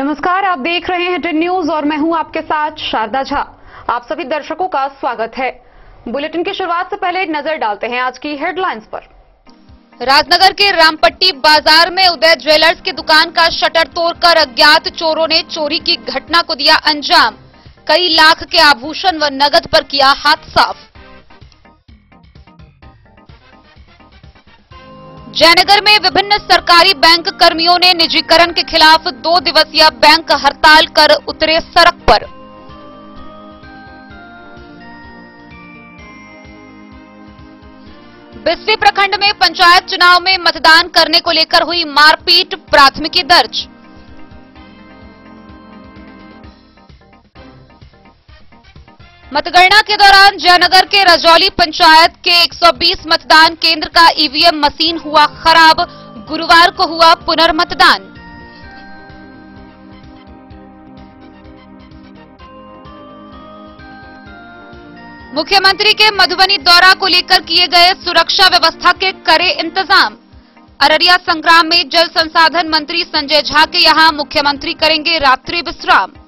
नमस्कार, आप देख रहे हैं 10 न्यूज और मैं हूं आपके साथ शारदा झा। आप सभी दर्शकों का स्वागत है। बुलेटिन की शुरुआत से पहले एक नजर डालते हैं आज की हेडलाइंस पर। राजनगर के रामपट्टी बाजार में उदय ज्वेलर्स की दुकान का शटर तोड़कर अज्ञात चोरों ने चोरी की घटना को दिया अंजाम। कई लाख के आभूषण व नगद पर किया हाथ साफ। जयनगर में विभिन्न सरकारी बैंक कर्मियों ने निजीकरण के खिलाफ 2 दिवसीय बैंक हड़ताल कर उतरे सड़क पर। बिस्फी प्रखंड में पंचायत चुनाव में मतदान करने को लेकर हुई मारपीट, प्राथमिकी दर्ज। मतगणना के दौरान जयनगर के रजौली पंचायत के 120 मतदान केंद्र का ईवीएम मशीन हुआ खराब। गुरुवार को हुआ पुनर्मतदान। मुख्यमंत्री के मधुबनी दौरा को लेकर किए गए सुरक्षा व्यवस्था के कड़े इंतजाम। अररिया संग्राम में जल संसाधन मंत्री संजय झा के यहां मुख्यमंत्री करेंगे रात्रि विश्राम।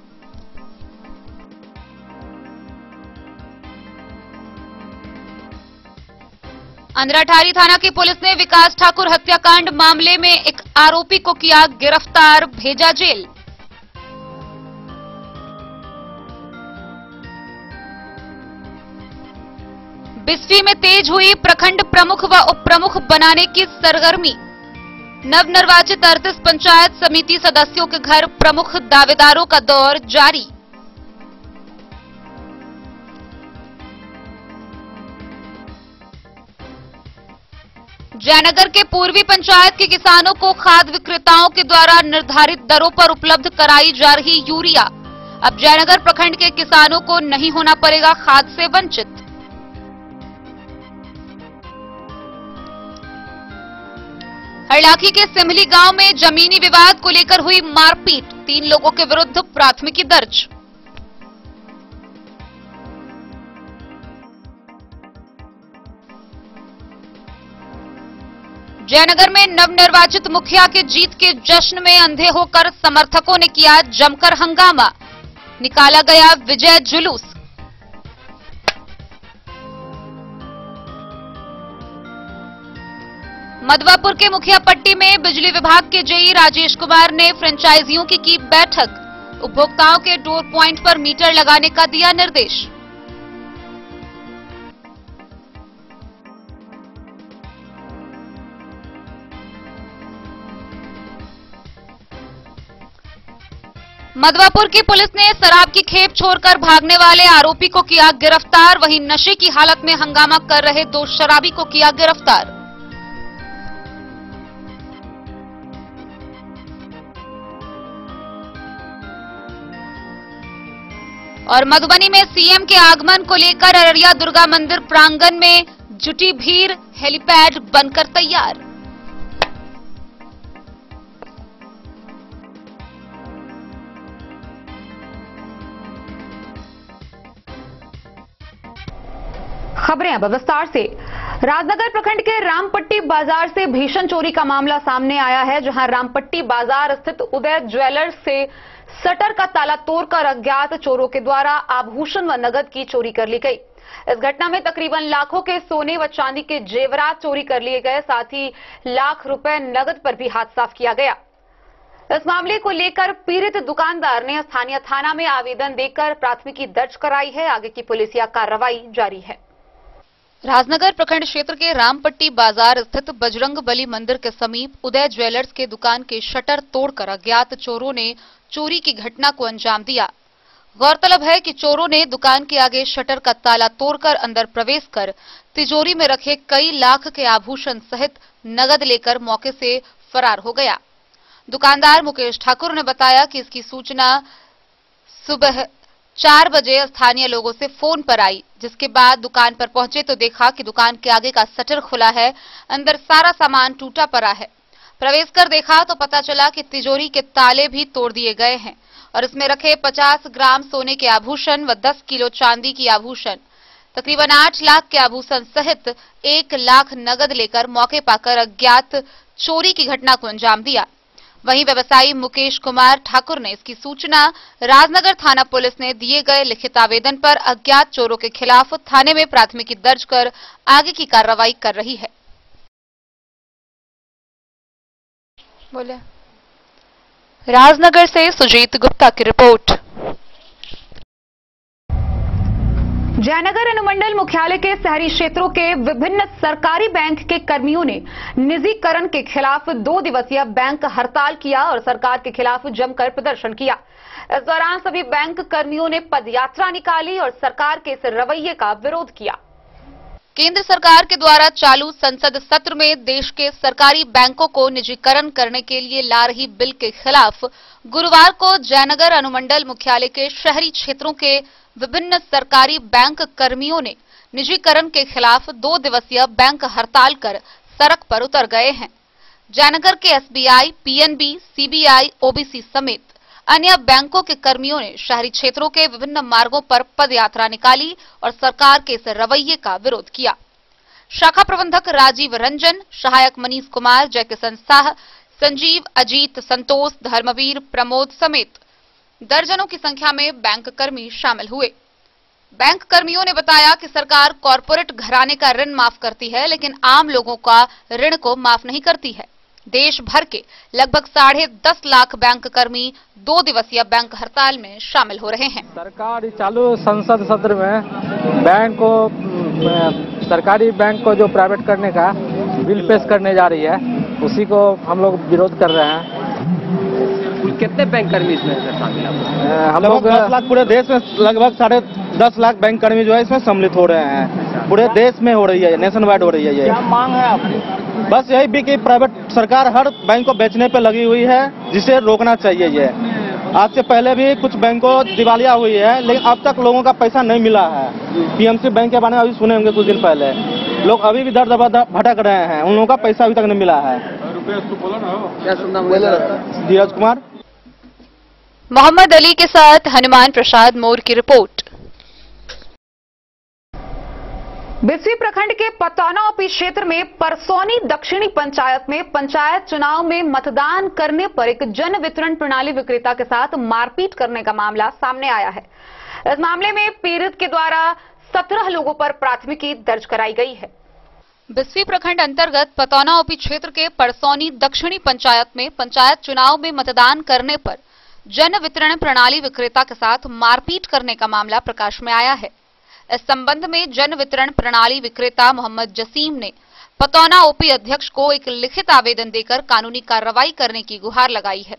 अंधराठारी थाना की पुलिस ने विकास ठाकुर हत्याकांड मामले में एक आरोपी को किया गिरफ्तार, भेजा जेल। बिस्फी में तेज हुई प्रखंड प्रमुख व उप प्रमुख बनाने की सरगर्मी। नवनिर्वाचित 38 पंचायत समिति सदस्यों के घर प्रमुख दावेदारों का दौर जारी। जयनगर के पूर्वी पंचायत के किसानों को खाद विक्रेताओं के द्वारा निर्धारित दरों पर उपलब्ध कराई जा रही यूरिया। अब जयनगर प्रखंड के किसानों को नहीं होना पड़ेगा खाद से वंचित। हरलाखी के सिमली गांव में जमीनी विवाद को लेकर हुई मारपीट। 3 लोगों के विरुद्ध प्राथमिकी दर्ज। जयनगर में नवनिर्वाचित मुखिया के जीत के जश्न में अंधे होकर समर्थकों ने किया जमकर हंगामा। निकाला गया विजय जुलूस। मधवापुर के मुखिया पट्टी में बिजली विभाग के जेई राजेश कुमार ने फ्रेंचाइजियों की बैठक। उपभोक्ताओं के डोर प्वाइंट पर मीटर लगाने का दिया निर्देश। मधवापुर की पुलिस ने शराब की खेप छोड़कर भागने वाले आरोपी को किया गिरफ्तार। वहीं नशे की हालत में हंगामा कर रहे 2 शराबी को किया गिरफ्तार। और मधुबनी में सीएम के आगमन को लेकर अररिया दुर्गा मंदिर प्रांगण में जुटी भीड़। हेलीपैड बनकर तैयार। खबरें अब विस्तार से। राजनगर प्रखंड के रामपट्टी बाजार से भीषण चोरी का मामला सामने आया है, जहां रामपट्टी बाजार स्थित उदय ज्वेलर्स से शटर का ताला तोड़कर अज्ञात चोरों के द्वारा आभूषण व नगद की चोरी कर ली गई। इस घटना में तकरीबन लाखों के सोने व चांदी के जेवरात चोरी कर लिए गए, साथ ही लाख रुपए नगद पर भी हाथ साफ किया गया। इस मामले को लेकर पीड़ित दुकानदार ने स्थानीय थाना में आवेदन देकर प्राथमिकी दर्ज कराई है। आगे की पुलिसिया कार्रवाई जारी है। राजनगर प्रखंड क्षेत्र के रामपट्टी बाजार स्थित बजरंग बली मंदिर के समीप उदय ज्वेलर्स के दुकान के शटर तोड़कर अज्ञात चोरों ने चोरी की घटना को अंजाम दिया। गौरतलब है कि चोरों ने दुकान के आगे शटर का ताला तोड़कर अंदर प्रवेश कर तिजोरी में रखे कई लाख के आभूषण सहित नगद लेकर मौके से फरार हो गया। दुकानदार मुकेश ठाकुर ने बताया कि इसकी सूचना सुबह 4 बजे स्थानीय लोगों से फोन पर आई, जिसके बाद दुकान पर पहुंचे तो देखा कि दुकान के आगे का शटर खुला है, अंदर सारा सामान टूटा पड़ा है। प्रवेश कर देखा तो पता चला कि तिजोरी के ताले भी तोड़ दिए गए हैं और इसमें रखे 50 ग्राम सोने के आभूषण व 10 किलो चांदी की आभूषण, तकरीबन 8 लाख के आभूषण सहित 1 लाख नगद लेकर मौके पाकर अज्ञात चोरी की घटना को अंजाम दिया। वहीं व्यवसायी मुकेश कुमार ठाकुर ने इसकी सूचना राजनगर थाना पुलिस ने दिए गए लिखित आवेदन पर अज्ञात चोरों के खिलाफ थाने में प्राथमिकी दर्ज कर आगे की कार्रवाई कर रही है। बोले राजनगर से सुजीत गुप्ता की रिपोर्ट। जयनगर अनुमंडल मुख्यालय के शहरी क्षेत्रों के विभिन्न सरकारी बैंक के कर्मियों ने निजीकरण के खिलाफ 2 दिवसीय बैंक हड़ताल किया और सरकार के खिलाफ जमकर प्रदर्शन किया। इस दौरान सभी बैंक कर्मियों ने पदयात्रा निकाली और सरकार के इस रवैये का विरोध किया। केंद्र सरकार के द्वारा चालू संसद सत्र में देश के सरकारी बैंकों को निजीकरण करने के लिए ला रही बिल के खिलाफ गुरुवार को जयनगर अनुमंडल मुख्यालय के शहरी क्षेत्रों के विभिन्न सरकारी बैंक कर्मियों ने निजीकरण के खिलाफ 2 दिवसीय बैंक हड़ताल कर सड़क पर उतर गए हैं। जयनगर के एसबीआई, पीएनबी, सीबीआई, ओबीसी समेत अन्य बैंकों के कर्मियों ने शहरी क्षेत्रों के विभिन्न मार्गों पर पदयात्रा निकाली और सरकार के इस रवैये का विरोध किया। शाखा प्रबंधक राजीव रंजन, सहायक मनीष कुमार, जयकिशन साह, संजीव, अजीत, संतोष, धर्मवीर, प्रमोद समेत दर्जनों की संख्या में बैंक कर्मी शामिल हुए। बैंक कर्मियों ने बताया कि सरकार कॉरपोरेट घराने का ऋण माफ करती है, लेकिन आम लोगों का ऋण को माफ नहीं करती है। देश भर के लगभग 10.5 लाख बैंक कर्मी 2 दिवसीय बैंक हड़ताल में शामिल हो रहे हैं। सरकार चालू संसद सत्र में सरकारी बैंक को जो प्राइवेट करने का बिल पेश करने जा रही है, उसी को हम लोग विरोध कर रहे हैं। कितने बैंक कर्मी इसमें शामिल हैं? हम लोग 10 लाख, पूरे देश में लगभग 10.5 लाख बैंक कर्मी जो है इसमें सम्मिलित हो रहे हैं। पूरे देश में हो रही है, नेशन वाइड हो रही है। ये क्या मांग है आपकी? बस यही भी कि प्राइवेट सरकार हर बैंक को बेचने पे लगी हुई है, जिसे रोकना चाहिए। ये आज से पहले भी कुछ बैंकों दिवालिया हुई है, लेकिन अब तक लोगों का पैसा नहीं मिला है। पीएमसी बैंक के बारे में अभी सुने होंगे कुछ दिन पहले, लोग अभी भी दर दबा भटक रहे हैं, उन लोगों का पैसा अभी तक नहीं मिला है। धीरज कुमार, मोहम्मद अली के साथ हनुमान प्रसाद मोर की रिपोर्ट। बिस्फी प्रखंड के पतौना ओपी क्षेत्र में परसौनी दक्षिणी पंचायत में पंचायत चुनाव में मतदान करने पर एक जन वितरण प्रणाली विक्रेता के साथ मारपीट करने का मामला सामने आया है। इस मामले में पीड़ित के द्वारा 17 लोगों पर प्राथमिकी दर्ज कराई गई है। बिस्फी प्रखंड अंतर्गत पतौना ओपी क्षेत्र के परसौनी दक्षिणी पंचायत में पंचायत चुनाव में मतदान करने पर जन वितरण प्रणाली विक्रेता के साथ मारपीट करने का मामला प्रकाश में आया है। इस संबंध में जन वितरण प्रणाली विक्रेता मोहम्मद जसीम ने पतौना ओपी अध्यक्ष को एक लिखित आवेदन देकर कानूनी कार्रवाई करने की गुहार लगाई है।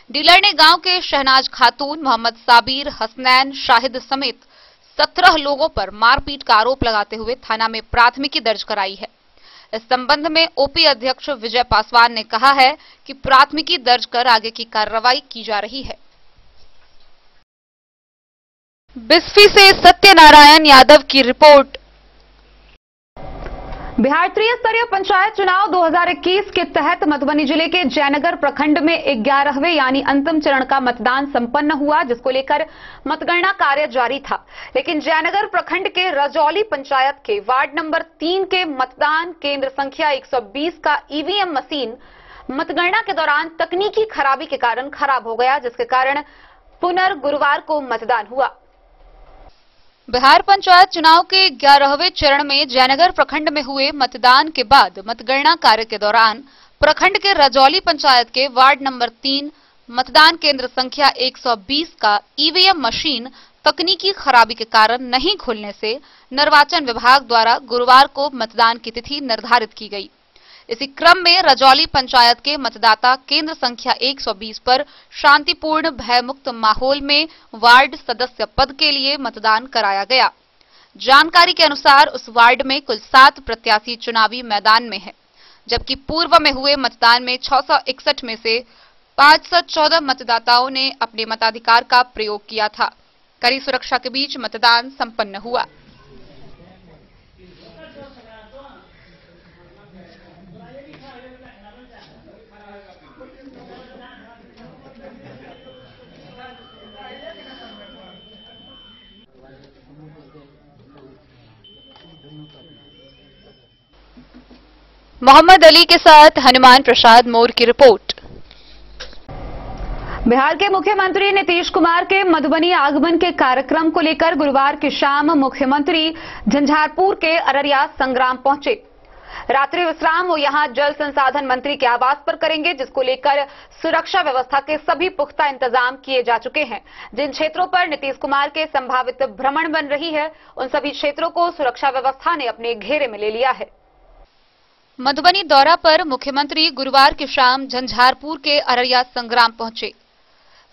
डीलर ने गांव के शहनाज खातून, मोहम्मद साबिर, हसनैन, शाहिद समेत 17 लोगों पर मारपीट का आरोप लगाते हुए थाना में प्राथमिकी दर्ज कराई है। इस संबंध में ओपी अध्यक्ष विजय पासवान ने कहा है कि प्राथमिकी दर्ज कर आगे की कार्रवाई की जा रही है। बिस्फी से सत्यनारायण यादव की रिपोर्ट। बिहार त्रिस्तरीय पंचायत चुनाव 2021 के तहत मधुबनी जिले के जयनगर प्रखंड में 11वें यानी अंतिम चरण का मतदान संपन्न हुआ, जिसको लेकर मतगणना कार्य जारी था। लेकिन जयनगर प्रखंड के रजौली पंचायत के वार्ड नंबर 3 के मतदान केंद्र संख्या 120 का ईवीएम मशीन मतगणना के दौरान तकनीकी खराबी के कारण खराब हो गया, जिसके कारण गुरुवार को मतदान हुआ। बिहार पंचायत चुनाव के 11वें चरण में जयनगर प्रखंड में हुए मतदान के बाद मतगणना कार्य के दौरान प्रखंड के रजौली पंचायत के वार्ड नंबर 3 मतदान केंद्र संख्या 120 का ईवीएम मशीन तकनीकी खराबी के कारण नहीं खुलने से निर्वाचन विभाग द्वारा गुरुवार को मतदान की तिथि निर्धारित की गई। इसी क्रम में रजौली पंचायत के मतदाता केंद्र संख्या 120 पर शांतिपूर्ण भयमुक्त माहौल में वार्ड सदस्य पद के लिए मतदान कराया गया। जानकारी के अनुसार उस वार्ड में कुल 7 प्रत्याशी चुनावी मैदान में है, जबकि पूर्व में हुए मतदान में 661 में से 514 मतदाताओं ने अपने मताधिकार का प्रयोग किया था। कड़ी सुरक्षा के बीच मतदान संपन्न हुआ। मोहम्मद अली के साथ हनुमान प्रसाद मोर की रिपोर्ट। बिहार के मुख्यमंत्री नीतीश कुमार के मधुबनी आगमन के कार्यक्रम को लेकर गुरुवार की शाम मुख्यमंत्री झंझारपुर के अररिया संग्राम पहुंचे। रात्रि विश्राम वो यहां जल संसाधन मंत्री के आवास पर करेंगे, जिसको लेकर सुरक्षा व्यवस्था के सभी पुख्ता इंतजाम किए जा चुके हैं। जिन क्षेत्रों पर नीतीश कुमार के संभावित भ्रमण बन रही है, उन सभी क्षेत्रों को सुरक्षा व्यवस्था ने अपने घेरे में ले लिया है। मधुबनी दौरा पर मुख्यमंत्री गुरुवार की शाम झंझारपुर के अररिया संग्राम पहुंचे।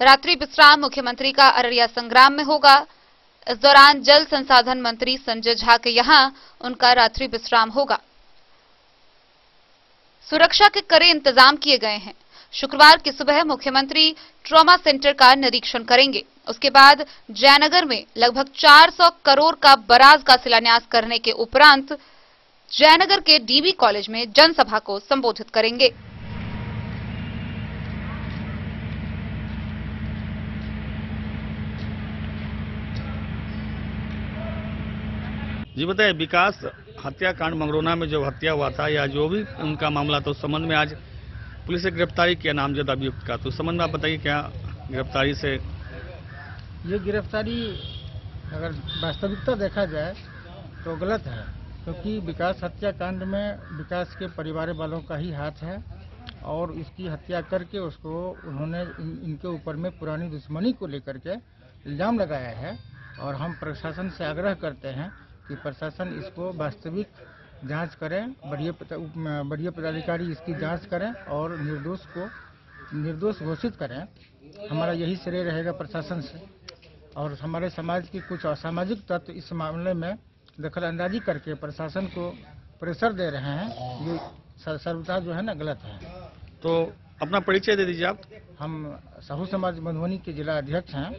रात्रि विश्राम मुख्यमंत्री का अररिया संग्राम में होगा। इस दौरान जल संसाधन मंत्री संजय झा के यहां उनका रात्रि विश्राम होगा। सुरक्षा के कड़े इंतजाम किए गए हैं। शुक्रवार की सुबह मुख्यमंत्री ट्रॉमा सेंटर का निरीक्षण करेंगे। उसके बाद जयनगर में लगभग 400 करोड़ का बराज का शिलान्यास करने के उपरांत जयनगर के डीबी कॉलेज में जनसभा को संबोधित करेंगे। जी बताइए, विकास हत्याकांड मंगरौना में जो हत्या हुआ था या जो भी उनका मामला था, उस संबंध में आज पुलिस ने गिरफ्तारी किया नामजद अभियुक्त का, तो उस संबंध में आप बताइए क्या गिरफ्तारी से? ये गिरफ्तारी अगर वास्तविकता देखा जाए तो गलत है, क्योंकि विकास हत्याकांड में विकास के परिवार वालों का ही हाथ है और इसकी हत्या करके उसको उन्होंने इनके ऊपर में पुरानी दुश्मनी को लेकर के इल्जाम लगाया है। और हम प्रशासन से आग्रह करते हैं कि प्रशासन इसको वास्तविक जांच करें, बढ़िया पदाधिकारी इसकी जांच करें और निर्दोष को निर्दोष घोषित करें। हमारा यही श्रेय रहेगा प्रशासन से। और हमारे समाज के कुछ असामाजिक तत्व इस मामले में दखल अंदाजी करके प्रशासन को प्रेशर दे रहे हैं, ये सर्वथा जो है ना गलत है। तो अपना परिचय दे दीजिए आप। हम साहू समाज मधुबनी के जिला अध्यक्ष हैं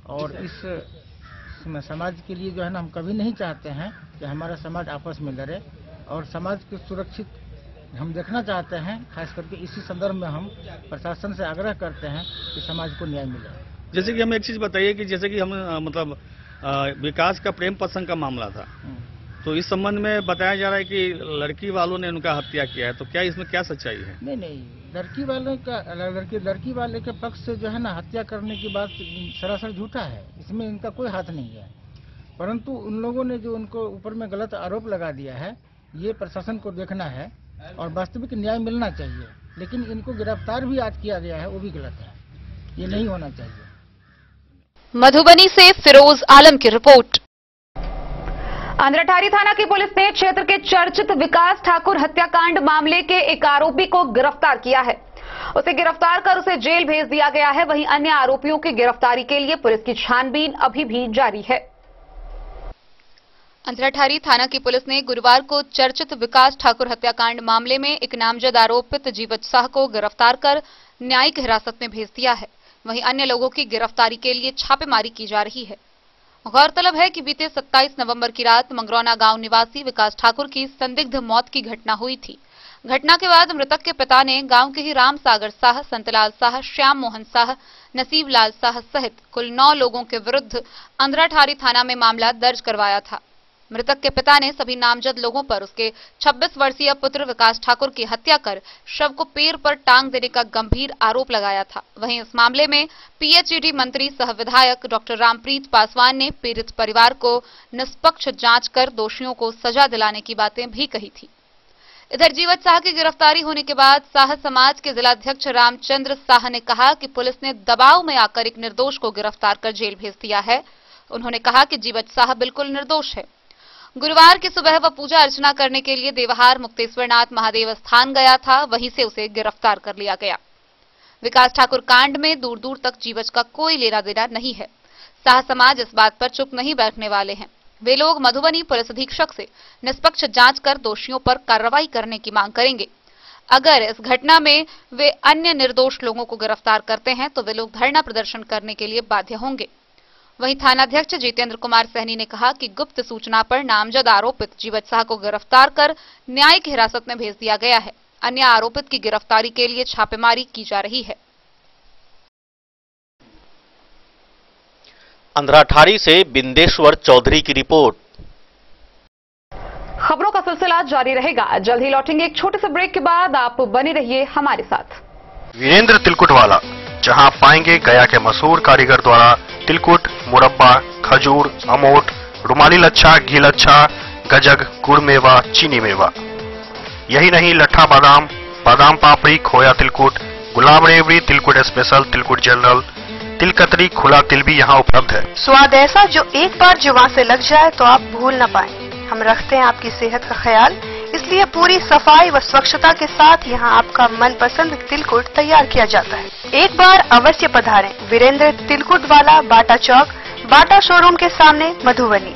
और इस समाज के लिए जो है ना हम कभी नहीं चाहते हैं कि हमारा समाज आपस में लड़े और समाज को सुरक्षित हम देखना चाहते हैं। खास करके इसी संदर्भ में हम प्रशासन से आग्रह करते हैं कि समाज को न्याय मिले। जैसे कि हमें एक चीज बताइए कि जैसे कि हम मतलब विकास का प्रेम प्रसंग का मामला था, तो इस संबंध में बताया जा रहा है कि लड़की वालों ने उनका हत्या किया है, तो क्या इसमें क्या सच्चाई है? नहीं, लड़की वाले के पक्ष से जो है ना हत्या करने की बात सरासर झूठा है, इसमें इनका कोई हाथ नहीं है। परंतु उन लोगों ने जो उनको ऊपर में गलत आरोप लगा दिया है, ये प्रशासन को देखना है और वास्तविक न्याय मिलना चाहिए। लेकिन इनको गिरफ्तार भी आज किया गया है, वो भी गलत है, ये नहीं होना चाहिए। मधुबनी से फिरोज आलम की रिपोर्ट। अंधराठारी थाना की पुलिस ने क्षेत्र के चर्चित विकास ठाकुर हत्याकांड मामले के एक आरोपी को गिरफ्तार किया है। उसे गिरफ्तार कर उसे जेल भेज दिया गया है। वहीं अन्य आरोपियों की गिरफ्तारी के लिए पुलिस की छानबीन अभी भी जारी है। अंधराठारी थाना की पुलिस ने गुरुवार को चर्चित विकास ठाकुर हत्याकांड मामले में एक नामजद आरोपित जीवत शाह को गिरफ्तार कर न्यायिक हिरासत में भेज दिया है। वहीं अन्य लोगों की गिरफ्तारी के लिए छापेमारी की जा रही है। गौरतलब है कि बीते 27 नवंबर की रात मंगरौना गांव निवासी विकास ठाकुर की संदिग्ध मौत की घटना हुई थी। घटना के बाद मृतक के पिता ने गांव के ही राम सागर शाह, संतलाल शाह, श्याम मोहन शाह, नसीब लाल शाह सहित कुल 9 लोगों के विरुद्ध अंधराठारी थाना में मामला दर्ज करवाया था। मृतक के पिता ने सभी नामजद लोगों पर उसके 26 वर्षीय पुत्र विकास ठाकुर की हत्या कर शव को पैर पर टांग देने का गंभीर आरोप लगाया था। वहीं इस मामले में पीएचईडी मंत्री सह विधायक डॉक्टर रामप्रीत पासवान ने पीड़ित परिवार को निष्पक्ष जांच कर दोषियों को सजा दिलाने की बातें भी कही थी। इधर जीवत शाह की गिरफ्तारी होने के बाद शाह समाज के जिलाध्यक्ष रामचंद्र शाह ने कहा कि पुलिस ने दबाव में आकर एक निर्दोष को गिरफ्तार कर जेल भेज दिया है। उन्होंने कहा कि जीवत शाह बिल्कुल निर्दोष है। गुरुवार की सुबह वह पूजा अर्चना करने के लिए देवहार मुक्तेश्वरनाथ महादेव स्थान गया था, वहीं से उसे गिरफ्तार कर लिया गया। विकास ठाकुर कांड में दूर दूर तक जीवच का कोई लेना देना नहीं है। शाह समाज इस बात पर चुप नहीं बैठने वाले हैं। वे लोग मधुबनी पुलिस अधीक्षक से निष्पक्ष जांच कर दोषियों पर कार्रवाई करने की मांग करेंगे। अगर इस घटना में वे अन्य निर्दोष लोगों को गिरफ्तार करते हैं तो वे लोग धरना प्रदर्शन करने के लिए बाध्य होंगे। वहीं थानाध्यक्ष जितेंद्र कुमार सहनी ने कहा कि गुप्त सूचना पर नामजद आरोपित जीवत शाह को गिरफ्तार कर न्यायिक हिरासत में भेज दिया गया है। अन्य आरोपित की गिरफ्तारी के लिए छापेमारी की जा रही है। अंधराठारी से बिंदेश्वर चौधरी की रिपोर्ट। खबरों का सिलसिला जारी रहेगा। जल्द ही लौटेंगे एक छोटे से ब्रेक के बाद। आप बने रहिए हमारे साथ। वीरेंद्र तिलकुटवाला जहां आप पाएंगे गया के मशहूर कारीगर द्वारा तिलकुट, मुरब्बा, खजूर, अमोट, रुमाली लच्छा, घी लच्छा, गजक, गुड़ मेवा, चीनी मेवा। यही नहीं, लट्ठा बादाम, बादाम पापड़ी, खोया तिलकुट, गुलाब रेवड़ी, तिलकुट स्पेशल, तिलकुट जनरल, तिलकतरी, खुला तिल भी यहाँ उपलब्ध है। स्वाद ऐसा जो एक बार जुबान से लग जाए तो आप भूल न पाएं। हम रखते हैं आपकी सेहत का ख्याल, इसलिए पूरी सफाई व स्वच्छता के साथ यहाँ आपका मनपसंद तिलकुट तैयार किया जाता है। एक बार अवश्य पधारें वीरेंद्र तिलकुट वाला, बाटा चौक, बाटा शोरूम के सामने, मधुबनी।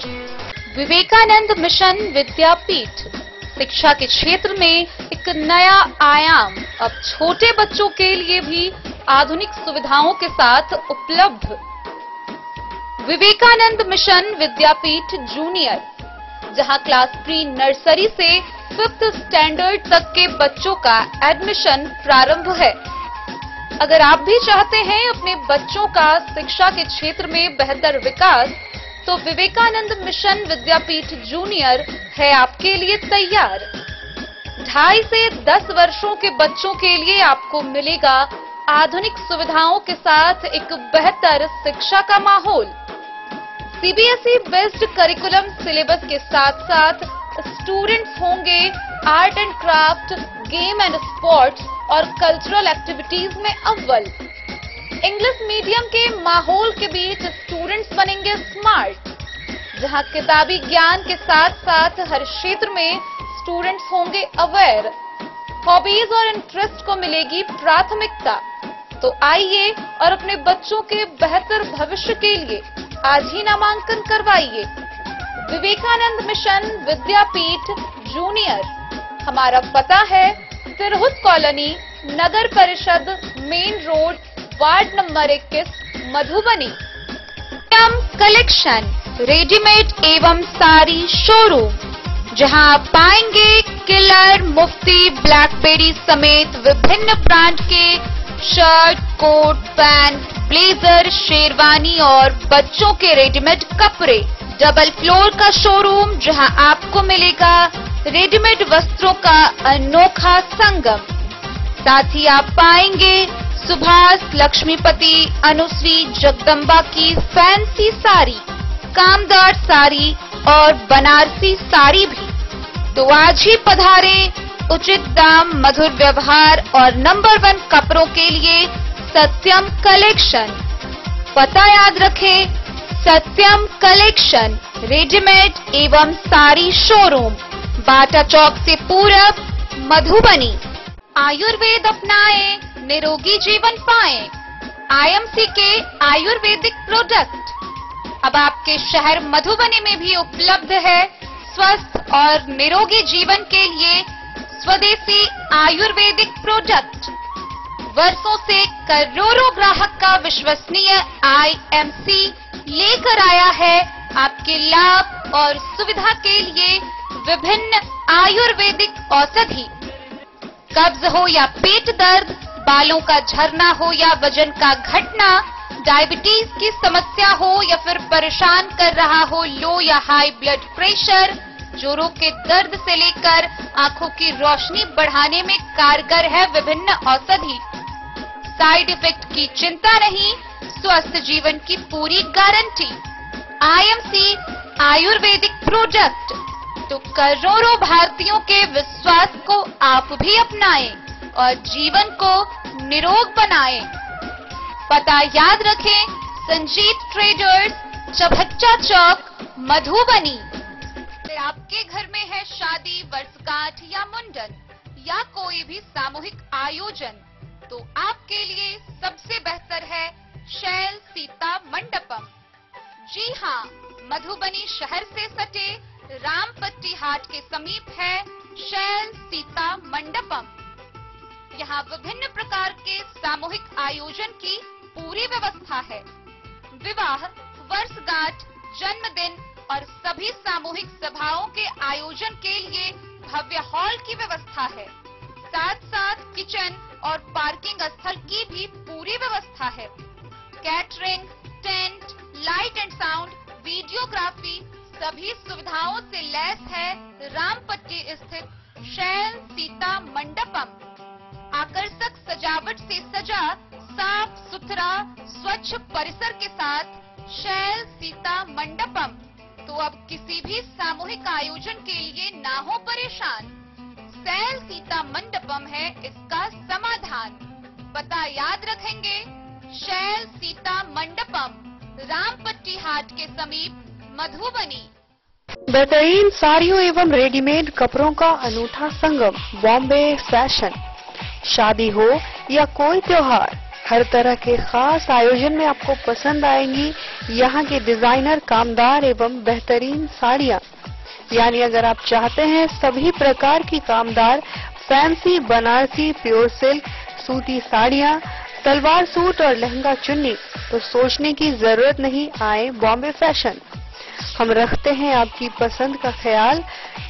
विवेकानंद मिशन विद्यापीठ शिक्षा के क्षेत्र में एक नया आयाम अब छोटे बच्चों के लिए भी आधुनिक सुविधाओं के साथ उपलब्ध। विवेकानंद मिशन विद्यापीठ जूनियर, जहां क्लास प्री नर्सरी से 5th स्टैंडर्ड तक के बच्चों का एडमिशन प्रारंभ है। अगर आप भी चाहते हैं अपने बच्चों का शिक्षा के क्षेत्र में बेहतर विकास, तो विवेकानंद मिशन विद्यापीठ जूनियर है आपके लिए तैयार। 2.5 से 10 वर्षों के बच्चों के लिए आपको मिलेगा आधुनिक सुविधाओं के साथ एक बेहतर शिक्षा का माहौल। सीबीएसई बेस्ड करिकुलम सिलेबस के साथ साथ स्टूडेंट्स होंगे art and craft, game and sports और कल्चरल एक्टिविटीज में अव्वल। इंग्लिश मीडियम के माहौल के बीच स्टूडेंट्स बनेंगे स्मार्ट, जहां किताबी ज्ञान के साथ साथ हर क्षेत्र में स्टूडेंट्स होंगे अवेयर। हॉबीज और इंटरेस्ट को मिलेगी प्राथमिकता। तो आइए और अपने बच्चों के बेहतर भविष्य के लिए आज ही नामांकन करवाइए। विवेकानंद मिशन विद्यापीठ जूनियर। हमारा पता है तिरहुत कॉलोनी, नगर परिषद, main road, ward number 21, Madhubani. Collection readymade एवं साड़ी शोरूम, जहां आप पाएंगे किलर, मुफ्ती, ब्लैकबेरी समेत विभिन्न ब्रांड के shirt, coat, pant, blazer, sherwani और बच्चों के रेडीमेड कपड़े। डबल फ्लोर का शोरूम, जहां आपको मिलेगा रेडीमेड वस्त्रों का अनोखा संगम। साथ ही आप पाएंगे सुभाष, लक्ष्मीपति, अनुश्री, जगदम्बा की फैंसी साड़ी, कामदार साड़ी और बनारसी साड़ी भी। तो आज ही पधारें। उचित दाम, मधुर व्यवहार और नंबर 1 कपड़ों के लिए सत्यम कलेक्शन। पता याद रखें, सत्यम कलेक्शन रेडीमेड एवं साड़ी शोरूम, बाटा चौक से पूरब, मधुबनी। आयुर्वेद अपनाएं, निरोगी जीवन पाएं। आईएमसी के आयुर्वेदिक प्रोडक्ट अब आपके शहर मधुबनी में भी उपलब्ध है। स्वस्थ और निरोगी जीवन के लिए स्वदेशी आयुर्वेदिक प्रोडक्ट। वर्षों से करोड़ों ग्राहक का विश्वसनीय आईएमसी लेकर आया है आपके लाभ और सुविधा के लिए विभिन्न आयुर्वेदिक औषधि। कब्ज हो या पेट दर्द, बालों का झरना हो या वजन का घटना, डायबिटीज की समस्या हो या फिर परेशान कर रहा हो लो या हाई ब्लड प्रेशर, जोड़ों के दर्द से लेकर आंखों की रोशनी बढ़ाने में कारगर है विभिन्न औषधि। साइड इफेक्ट की चिंता नहीं, स्वस्थ जीवन की पूरी गारंटी। IMC Ayurvedic product. तो करोड़ों भारतीयों के विश्वास को आप भी अपनाएं और जीवन को निरोग बनाएं। पता याद रखें, संजीत ट्रेडर्स, चभच्चा चौक, मधुबनी। आपके घर में है शादी, वर्षगांठ या मुंडन या कोई भी सामूहिक आयोजन, तो आपके लिए सबसे बेहतर है शैल सीता मंडपम। जी हाँ, मधुबनी शहर से सटे रामपट्टी हाट के समीप है शैल सीता मंडपम। यहाँ विभिन्न प्रकार के सामूहिक आयोजन की पूरी व्यवस्था है। विवाह, वर्षगांठ, जन्मदिन और सभी सामूहिक सभाओं के आयोजन के लिए भव्य हॉल की व्यवस्था है। साथ साथ किचन और पार्किंग स्थल की भी पूरी व्यवस्था है। Catering, tent, light and sound, videography सभी सुविधाओं से लैस है रामपट्टी स्थित शैल सीता मंडपम। आकर्षक सजावट से सजा साफ सुथरा स्वच्छ परिसर के साथ शैल सीता मंडपम। तो अब किसी भी सामूहिक आयोजन के लिए ना हो परेशान, शैल सीता मंडपम है इसका समाधान। पता याद रखेंगे, शैल सीता मंडपम, रामपट्टी हाट के समीप, मधुबनी। बेहतरीन साड़ियों एवं रेडीमेड कपड़ों का अनूठा संगम, बॉम्बे फैशन। शादी हो या कोई त्योहार, हर तरह के खास आयोजन में आपको पसंद आएंगी यहाँ के डिजाइनर कामदार एवं बेहतरीन साड़ियाँ। यानी अगर आप चाहते हैं सभी प्रकार की कामदार फैंसी बनारसी प्योर सिल्क सूती साड़ियाँ, सलवार सूट और लहंगा चुन्नी, तो सोचने की जरूरत नहीं, आए बॉम्बे फैशन। हम रखते हैं आपकी पसंद का ख्याल।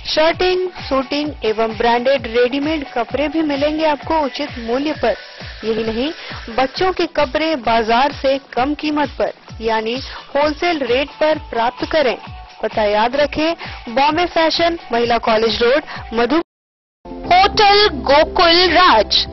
शर्टिंग, सूटिंग एवं ब्रांडेड रेडीमेड कपड़े भी मिलेंगे आपको उचित मूल्य पर। यही नहीं, बच्चों के कपड़े बाजार से कम कीमत पर यानी होलसेल रेट पर प्राप्त करें। पता याद रखें, बॉम्बे फैशन, महिला college road, Madhubani. Hotel Gokul Raj.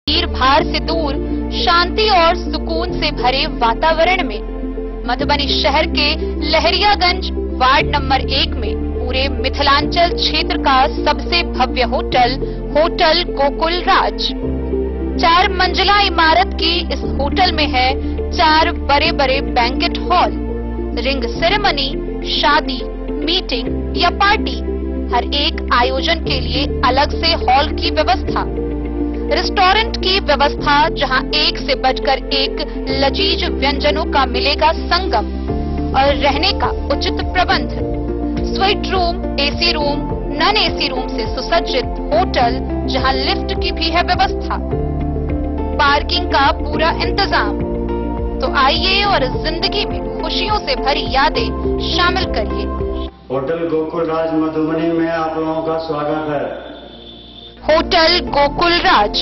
भीड़ भाड़ से दूर, शांति और सुकून से भरे वातावरण में मधुबनी शहर के लहरियागंज वार्ड नंबर 1 में पूरे मिथिलांचल क्षेत्र का सबसे भव्य होटल, होटल गोकुल राज। 4 मंजिला इमारत की इस होटल में है 4 बड़े बड़े बैंकेट हॉल, रिंग सेरेमनी, शादी, मीटिंग या पार्टी, हर एक आयोजन के लिए अलग से हॉल की व्यवस्था, रेस्टोरेंट की व्यवस्था जहां एक से बढ़कर एक लजीज व्यंजनों का मिलेगा संगम, और रहने का उचित प्रबंध, suite room, AC room, non AC room से सुसज्जित होटल जहां लिफ्ट की भी है व्यवस्था, पार्किंग का पूरा इंतजाम। तो आइए और जिंदगी में खुशियों से भरी यादें शामिल करिए। होटल गोकुल राज मधुबनी में आप लोगों का स्वागत है। होटल गोकुल राज,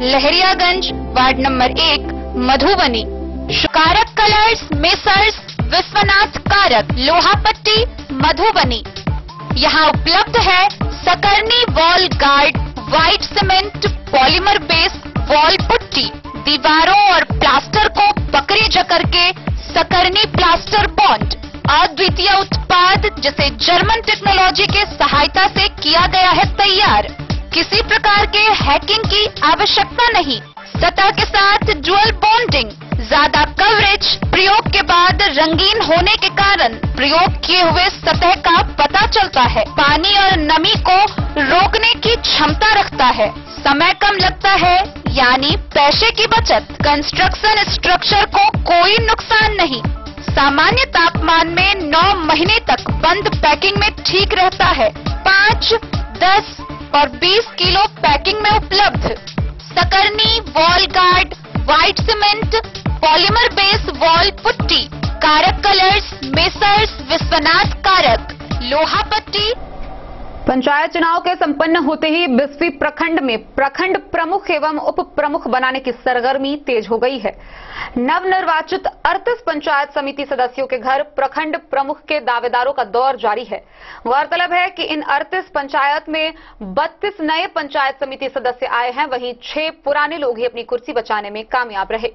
लहरियागंज वार्ड नंबर 1, मधुबनी। कारक कलर्स, मेसर्स विश्वनाथ कारक, लोहापट्टी, मधुबनी। यहाँ उपलब्ध है Sakarni wall guard, white cement polymer base wall putty, दीवारों और प्लास्टर को पकड़े जकड़ के सकरनी प्लास्टर बॉन्ड, अद्वितीय उत्पाद जिसे जर्मन टेक्नोलॉजी के सहायता से किया गया है तैयार। किसी प्रकार के हैकिंग की आवश्यकता नहीं। सतह के साथ डुअल बॉन्डिंग, ज्यादा कवरेज, प्रयोग के बाद रंगीन होने के कारण प्रयोग किए हुए सतह का पता चलता है। पानी और नमी को रोकने की क्षमता रखता है। समय कम लगता है यानी पैसे की बचत। कंस्ट्रक्शन स्ट्रक्चर को कोई नुकसान नहीं। सामान्य तापमान में 9 महीने तक बंद पैकिंग में ठीक रहता है। 5, 10 और 20 किलो पैकिंग में उपलब्ध। Sakarni wall guard, white cement polymer base wall putty, Karak colours, messrs Vishwanath Karak, Lohapatti. Panchayat चुनाव के संपन्न होते ही बिस्फी प्रखंड में प्रखंड प्रमुख एवं उप प्रमुख बनाने की सरगर्मी तेज हो गई है। नवनिर्वाचित 38 पंचायत समिति सदस्यों के घर प्रखंड प्रमुख के दावेदारों का दौर जारी है। गौरतलब है कि इन 38 पंचायत में 32 नए पंचायत समिति सदस्य आए हैं, वहीं 6 पुराने लोग ही अपनी कुर्सी बचाने में कामयाब रहे।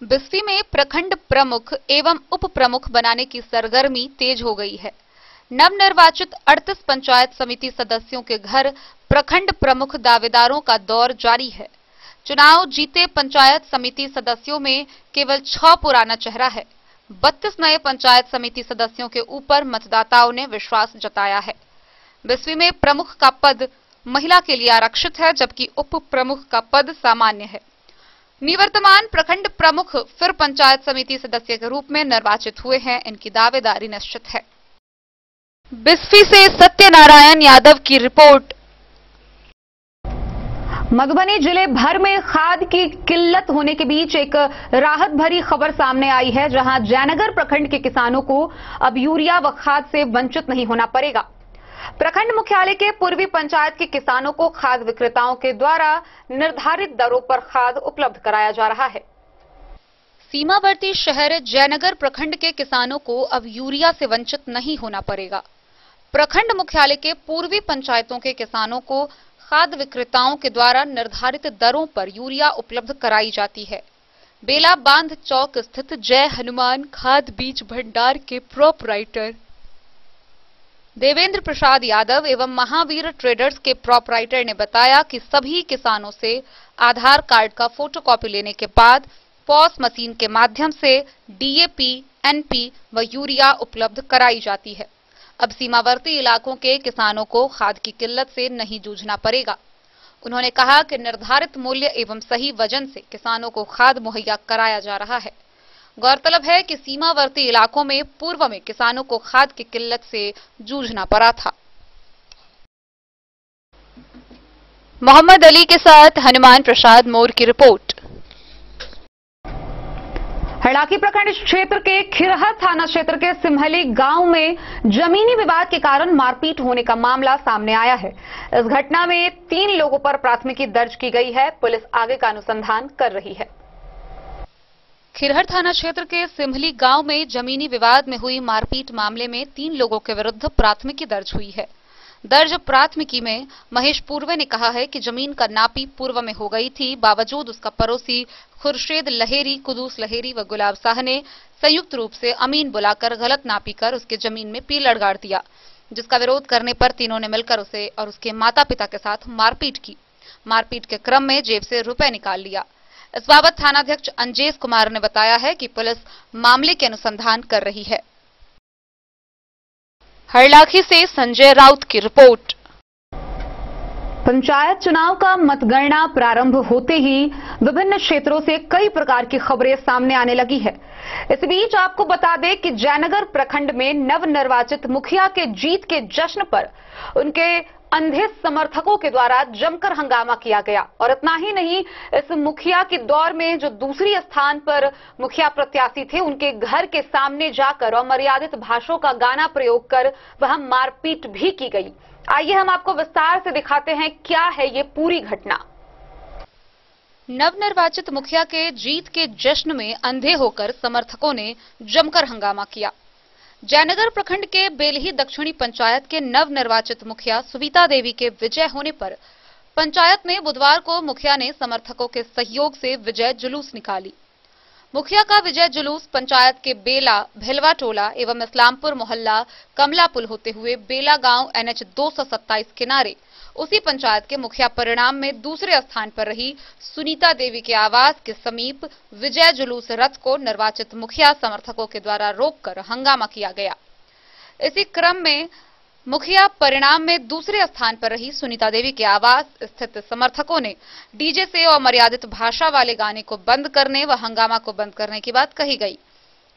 बिस्फी में प्रखंड प्रमुख एवं उप प्रमुख बनाने की सरगर्मी तेज हो गई है। नवनिर्वाचित 38 पंचायत समिति सदस्यों के घर प्रखंड प्रमुख दावेदारों का दौर जारी है। चुनाव जीते पंचायत समिति सदस्यों में केवल 6 पुराना चेहरा है। 32 नए पंचायत समिति सदस्यों के ऊपर मतदाताओं ने विश्वास जताया है। बिस्फी में प्रमुख का पद महिला के लिए आरक्षित है, जबकि उप प्रमुख का पद सामान्य है। निवर्तमान प्रखंड प्रमुख फिर पंचायत समिति सदस्य के रूप में निर्वाचित हुए हैं। इनकी दावेदारी निश्चित है। बिस्फी से सत्यनारायण यादव की रिपोर्ट। मधुबनी जिले भर में खाद की किल्लत होने के बीच एक राहत भरी खबर सामने आई है, जहां जयनगर प्रखंड के किसानों को अब यूरिया व खाद से वंचित नहीं होना पड़ेगा। प्रखंड मुख्यालय के पूर्वी पंचायत के किसानों को खाद विक्रेताओं के द्वारा निर्धारित दरों पर खाद उपलब्ध कराया जा रहा है। सीमावर्ती शहर जयनगर प्रखंड के किसानों को अब यूरिया से वंचित नहीं होना पड़ेगा। प्रखंड मुख्यालय के पूर्वी पंचायतों के किसानों को खाद विक्रेताओं के द्वारा निर्धारित दरों पर यूरिया उपलब्ध कराई जाती है। बेला बांध चौक स्थित जय हनुमान खाद बीज भंडार के प्रोपराइटर देवेंद्र प्रसाद यादव एवं महावीर ट्रेडर्स के प्रोपराइटर ने बताया कि सभी किसानों से आधार कार्ड का फोटोकॉपी लेने के बाद पॉस मशीन के माध्यम से डीएपी, एनपी व यूरिया उपलब्ध कराई जाती है। अब सीमावर्ती इलाकों के किसानों को खाद की किल्लत से नहीं जूझना पड़ेगा। उन्होंने कहा कि निर्धारित मूल्य एवं सही वजन से किसानों को खाद मुहैया कराया जा रहा है। गौरतलब है कि सीमावर्ती इलाकों में पूर्व में किसानों को खाद की किल्लत से जूझना पड़ा था। मोहम्मद अली के साथ हनुमान प्रसाद मोर की रिपोर्ट। हरलाखी प्रखंड क्षेत्र के खिरहर थाना क्षेत्र के सिमहली गांव में जमीनी विवाद के कारण मारपीट होने का मामला सामने आया है। इस घटना में 3 लोगों पर प्राथमिकी दर्ज की गई है। पुलिस आगे का अनुसंधान कर रही है। खिरहर थाना क्षेत्र के सिमहली गांव में जमीनी विवाद में हुई मारपीट मामले में 3 लोगों के विरुद्ध प्राथमिकी दर्ज हुई है। दर्ज प्राथमिकी में महेश पूर्वे ने कहा है कि जमीन का नापी पूर्व में हो गई थी, बावजूद उसका पड़ोसी खुर्शेद लहेरी, कुदूस लहेरी व गुलाब शाह ने संयुक्त रूप से अमीन बुलाकर गलत नापी कर उसके जमीन में पीलड़ गाड़ दिया, जिसका विरोध करने पर तीनों ने मिलकर उसे और उसके माता पिता के साथ मारपीट की। मारपीट के क्रम में जेब से रुपए निकाल लिया। इस बाबत थानाध्यक्ष अंजेश कुमार ने बताया है कि पुलिस मामले के अनुसंधान कर रही है। हरलाखी से संजय राउत की रिपोर्ट। पंचायत चुनाव का मतगणना प्रारंभ होते ही विभिन्न क्षेत्रों से कई प्रकार की खबरें सामने आने लगी है। इस बीच आपको बता दें कि जयनगर प्रखंड में नवनिर्वाचित मुखिया के जीत के जश्न पर उनके अंधे समर्थकों के द्वारा जमकर हंगामा किया गया। और इतना ही नहीं, इस मुखिया के दौर में जो दूसरी स्थान पर मुखिया प्रत्याशी थे, उनके घर के सामने जाकर अमर्यादित भाषाओं का गाना प्रयोग कर वहां मारपीट भी की गई। आइए हम आपको विस्तार से दिखाते हैं क्या है ये पूरी घटना। नवनिर्वाचित मुखिया के जीत के जश्न में अंधे होकर समर्थकों ने जमकर हंगामा किया। जयनगर प्रखंड के बेलही दक्षिणी पंचायत के नवनिर्वाचित मुखिया सुविता देवी के विजय होने पर पंचायत में बुधवार को मुखिया ने समर्थकों के सहयोग से विजय जुलूस निकाली। मुखिया का विजय जुलूस पंचायत के बेला, भिलवा टोला एवं इस्लामपुर मोहल्ला कमला पुल होते हुए बेला गांव NH 227 किनारे उसी पंचायत के मुखिया परिणाम में दूसरे स्थान पर रही सुनीता देवी के आवास के समीप विजय जुलूस रथ को निर्वाचित मुखिया समर्थकों के द्वारा रोककर हंगामा किया गया। इसी क्रम में मुखिया परिणाम में दूसरे स्थान पर रही सुनीता देवी के आवास स्थित समर्थकों ने डीजे से अमर्यादित भाषा वाले गाने को बंद करने व हंगामा को बंद करने की बात कही गई।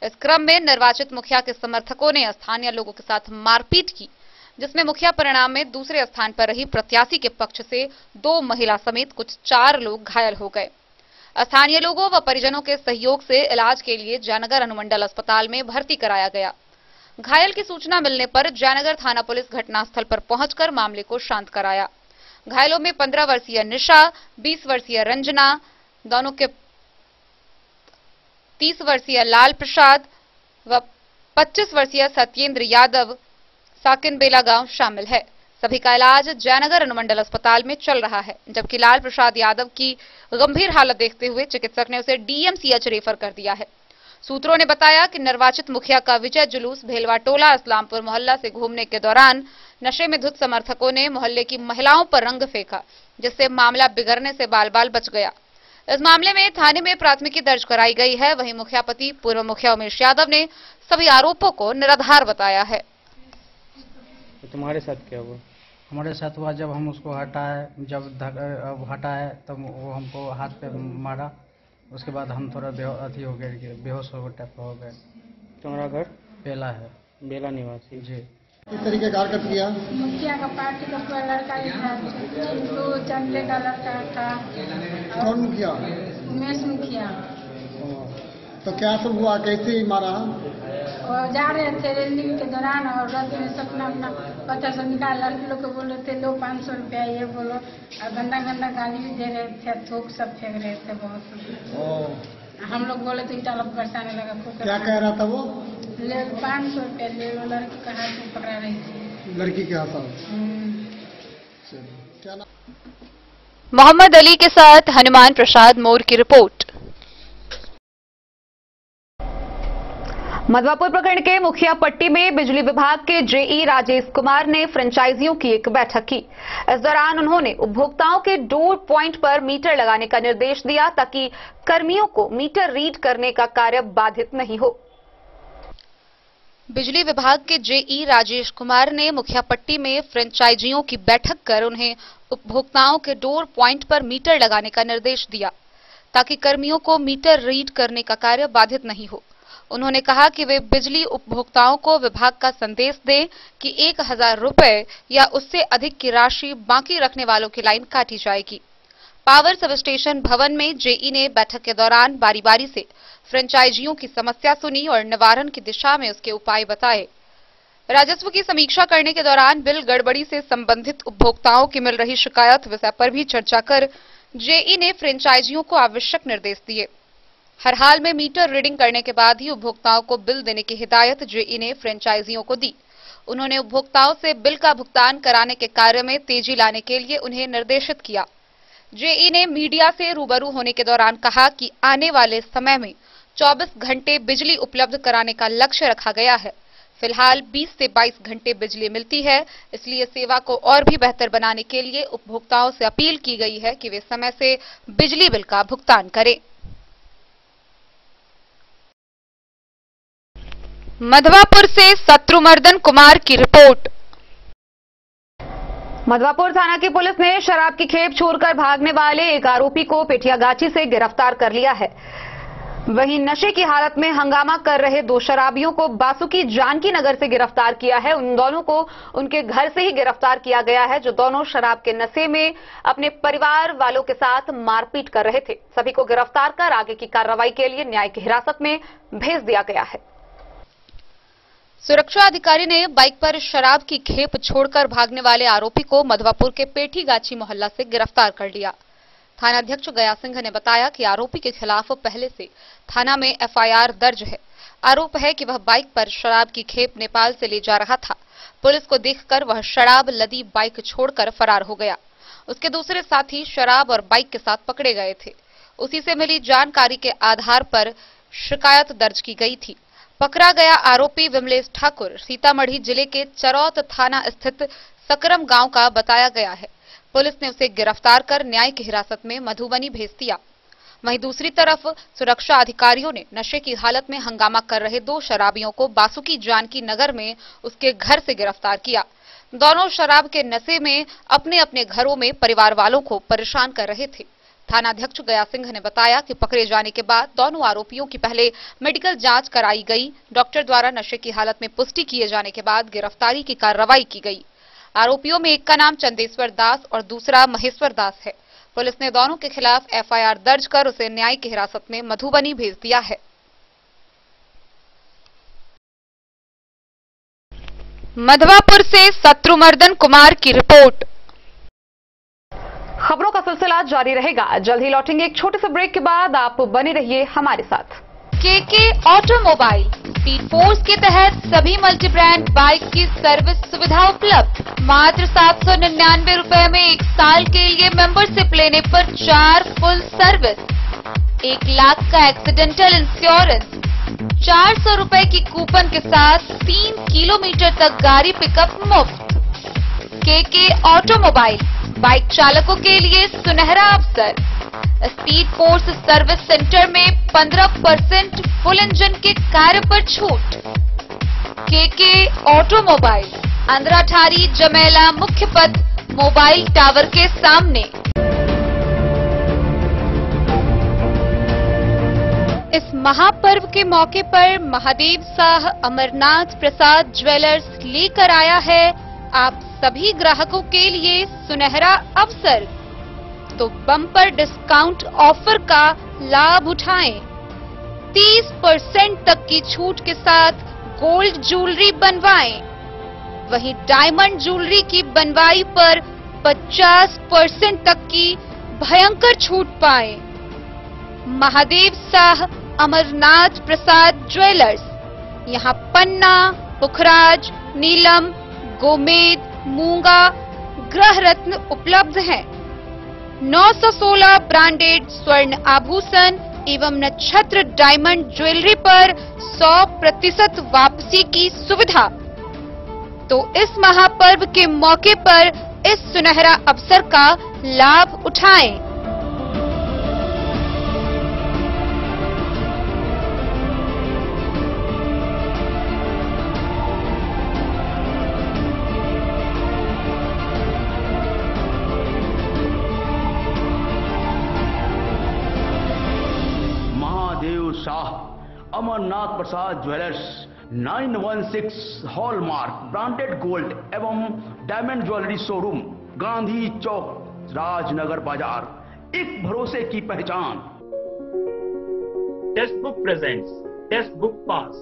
इस क्रम में निर्वाचित मुखिया के समर्थकों ने स्थानीय लोगों के साथ मारपीट की, जिसमें मुखिया परिणाम में दूसरे स्थान पर रही प्रत्याशी के पक्ष से 2 महिला समेत कुछ 4 लोग घायल हो गए। स्थानीय लोगों व परिजनों के सहयोग से इलाज के लिए जयनगर अनुमंडल अस्पताल में भर्ती कराया गया। घायल की सूचना मिलने पर जयनगर थाना पुलिस घटनास्थल पर पहुंचकर मामले को शांत कराया। घायलों में 15 वर्षीय निशा, 20 वर्षीय रंजना, दोनों के 30 वर्षीय लाल प्रसाद व 25 वर्षीय सत्येंद्र यादव साकिन बेला गांव शामिल है। सभी का इलाज जयनगर अनुमंडल अस्पताल में चल रहा है, जबकि लाल प्रसाद यादव की गंभीर हालत देखते हुए चिकित्सक ने उसे DMCH रेफर कर दिया है। सूत्रों ने बताया कि निर्वाचित मुखिया का विजय जुलूस भेलवा टोला इस्लामपुर मोहल्ला से घूमने के दौरान नशे में धुत समर्थकों ने मोहल्ले की महिलाओं पर रंग फेंका, जिससे मामला बिगड़ने से बाल-बाल बच गया। इस मामले में थाने में प्राथमिकी दर्ज कराई गई है। वहीं मुखियापति पूर्व मुखिया उमेश यादव ने सभी आरोपों को निराधार बताया है। तो तुम्हारे साथ क्या हुआ? हमारे साथ हुआ जब हम उसको हटाए, जब हटाए तब वो हमको हाथ पे मारा। उसके बाद हम थोड़ा अथी हो गए, बेहोश हो टाइप हो गए। तुम्हारा घर बेला है? बेला निवासी जी। किस तरीके का हरकत किया? मुखिया का पार्टी का पूरा लड़का था, तो चंद्रे का लड़का था। कौन मुखिया? उमेश मुखिया। तो क्या सब हुआ, कैसे मारा? और जा रहे थे रेलिंग के दौरान और रथ में सपना अपना पत्थर से निकाल, लड़के लोग को बोल रहे थे लो 500 रुपया ये बोलो, और गंदा गंदा गाली भी दे रहे थे, थूक सब फेंक रहे थे बहुत। हम लोग बोले तो इटा लोग बरसाने लगा। क्या कह रहा था वो? ले 500 रुपया ले लो, लड़की का हाथ में पकड़ा रही थी। लड़की के हाथ में? क्या नाम? मोहम्मद अली के साथ हनुमान प्रसाद मोर की रिपोर्ट। मधवापुर प्रखंड के मुखिया पट्टी में बिजली विभाग के जेई राजेश कुमार ने फ्रेंचाइजियों की एक बैठक की। इस दौरान उन्होंने उपभोक्ताओं के डोर प्वाइंट पर मीटर लगाने का निर्देश दिया ताकि कर्मियों को मीटर रीड करने का कार्य बाधित नहीं हो। बिजली विभाग के जेई राजेश कुमार ने मुखिया पट्टी में फ्रेंचाइजियों की बैठक कर उन्हें उपभोक्ताओं के डोर प्वाइंट पर मीटर लगाने का निर्देश दिया ताकि कर्मियों को मीटर रीड करने का कार्य बाधित नहीं हो। उन्होंने कहा कि वे बिजली उपभोक्ताओं को विभाग का संदेश दें कि 1000 रुपए या उससे अधिक की राशि बाकी रखने वालों की लाइन काटी जाएगी। पावर सब स्टेशन भवन में जेई ने बैठक के दौरान बारी बारी से फ्रेंचाइजियों की समस्या सुनी और निवारण की दिशा में उसके उपाय बताए। राजस्व की समीक्षा करने के दौरान बिल गड़बड़ी से संबंधित उपभोक्ताओं की मिल रही शिकायत विषय पर भी चर्चा कर जेई ने फ्रेंचाइजियों को आवश्यक निर्देश दिए। हर हाल में मीटर रीडिंग करने के बाद ही उपभोक्ताओं को बिल देने की हिदायत जेई ने फ्रेंचाइजियों को दी। उन्होंने उपभोक्ताओं से बिल का भुगतान कराने के कार्य में तेजी लाने के लिए उन्हें निर्देशित किया। जेई ने मीडिया से रूबरू होने के दौरान कहा कि आने वाले समय में 24 घंटे बिजली उपलब्ध कराने का लक्ष्य रखा गया है। फिलहाल 20 से 22 घंटे बिजली मिलती है, इसलिए सेवा को और भी बेहतर बनाने के लिए उपभोक्ताओं से अपील की गई है कि वे समय से बिजली बिल का भुगतान करें। मधवापुर से शत्रुमर्दन कुमार की रिपोर्ट। मधवापुर थाना की पुलिस ने शराब की खेप छोड़कर भागने वाले एक आरोपी को पेठियागाछी से गिरफ्तार कर लिया है। वहीं नशे की हालत में हंगामा कर रहे 2 शराबियों को बासुकी जानकी नगर से गिरफ्तार किया है। उन दोनों को उनके घर से ही गिरफ्तार किया गया है, जो दोनों शराब के नशे में अपने परिवार वालों के साथ मारपीट कर रहे थे। सभी को गिरफ्तार कर आगे की कार्रवाई के लिए न्यायिक हिरासत में भेज दिया गया है। सुरक्षा अधिकारी ने बाइक पर शराब की खेप छोड़कर भागने वाले आरोपी को मधवापुर के पेठीगाछी मोहल्ला से गिरफ्तार कर लिया। थानाध्यक्ष गया सिंह ने बताया कि आरोपी के खिलाफ पहले से थाना में एफआईआर दर्ज है। आरोप है कि वह बाइक पर शराब की खेप नेपाल से ले जा रहा था। पुलिस को देखकर वह शराब लदी बाइक छोड़कर फरार हो गया। उसके दूसरे साथी शराब और बाइक के साथ पकड़े गए थे। उसी से मिली जानकारी के आधार पर शिकायत दर्ज की गई थी। पकड़ा गया आरोपी विमलेश ठाकुर सीतामढ़ी जिले के चरौत थाना स्थित सकरम गांव का बताया गया है। पुलिस ने उसे गिरफ्तार कर न्यायिक हिरासत में मधुबनी भेज दिया। वहीं दूसरी तरफ सुरक्षा अधिकारियों ने नशे की हालत में हंगामा कर रहे 2 शराबियों को बासुकी जानकी नगर में उसके घर से गिरफ्तार किया। दोनों शराब के नशे में अपने अपने घरों में परिवार वालों को परेशान कर रहे थे। थानाध्यक्ष गया सिंह ने बताया कि पकड़े जाने के बाद दोनों आरोपियों की पहले मेडिकल जांच कराई गई। डॉक्टर द्वारा नशे की हालत में पुष्टि किए जाने के बाद गिरफ्तारी की कार्रवाई की गई। आरोपियों में एक का नाम चंदेश्वर दास और दूसरा महेश्वर दास है। पुलिस ने दोनों के खिलाफ एफआईआर दर्ज कर उसे न्यायिक हिरासत में मधुबनी भेज दिया है। मधवापुर से शत्रुमर्दन कुमार की रिपोर्ट। खबरों का सिलसिला जारी रहेगा। जल्द ही लौटेंगे एक छोटे से ब्रेक के बाद। आप बने रहिए हमारे साथ। केके ऑटोमोबाइल स्पीड फोर्स के तहत सभी मल्टी ब्रांड बाइक की सर्विस सुविधा उपलब्ध। मात्र 799 रुपए में 1 साल के लिए मेंबरशिप लेने पर 4 फुल सर्विस, 1 लाख का एक्सीडेंटल इंश्योरेंस, 400 रुपए की कूपन के साथ 3 किलोमीटर तक गाड़ी पिकअप मुफ्त। केके ऑटोमोबाइल बाइक चालकों के लिए सुनहरा अवसर। स्पीड फोर्स सर्विस सेंटर में 15% फुल इंजन के कार्य पर छूट। केके ऑटोमोबाइल अंद्राठारी जमेला मुख्य पथ मोबाइल टावर के सामने। इस महापर्व के मौके पर महादेव शाह अमरनाथ प्रसाद ज्वेलर्स लेकर आया है आप सभी ग्राहकों के लिए सुनहरा अवसर। तो बम्पर डिस्काउंट ऑफर का लाभ उठाएं। 30% तक की छूट के साथ गोल्ड ज्वेलरी बनवाएं। वहीं डायमंड ज्वेलरी की बनवाई पर 50% तक की भयंकर छूट पाएं। महादेव शाह अमरनाथ प्रसाद ज्वेलर्स, यहां पन्ना, पुखराज, नीलम, गोमेद, मूंगा, ग्रह रत्न उपलब्ध हैं। 916 ब्रांडेड स्वर्ण आभूषण एवं नक्षत्र डायमंड ज्वेलरी पर 100% वापसी की सुविधा। तो इस महापर्व के मौके पर इस सुनहरा अवसर का लाभ उठाएं। महादेव शाह अमरनाथ प्रसाद ज्वेलर्स 916 हॉलमार्क ब्रांडेड गोल्ड एवं डायमंड ज्वेलरी शोरूम, गांधी चौक, राजनगर बाजार, एक भरोसे की पहचान। Text book presents text book pass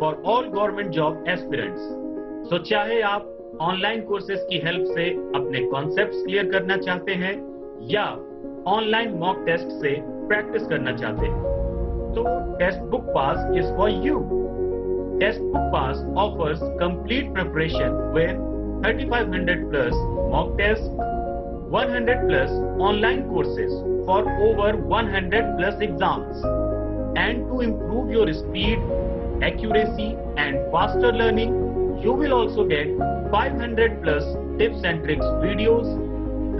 for all government job aspirants. तो चाहे आप ऑनलाइन कोर्सेज की हेल्प से अपने कॉन्सेप्ट्स क्लियर करना चाहते हैं या ऑनलाइन मॉक टेस्ट से प्रैक्टिस करना चाहते हैं, तो text book pass is for you. Test book pass offers complete preparation with 3500 plus mock tests, 100 plus online courses for over 100 plus exams. And to improve your speed, accuracy and faster learning, you will also get 500 plus tips and tricks videos,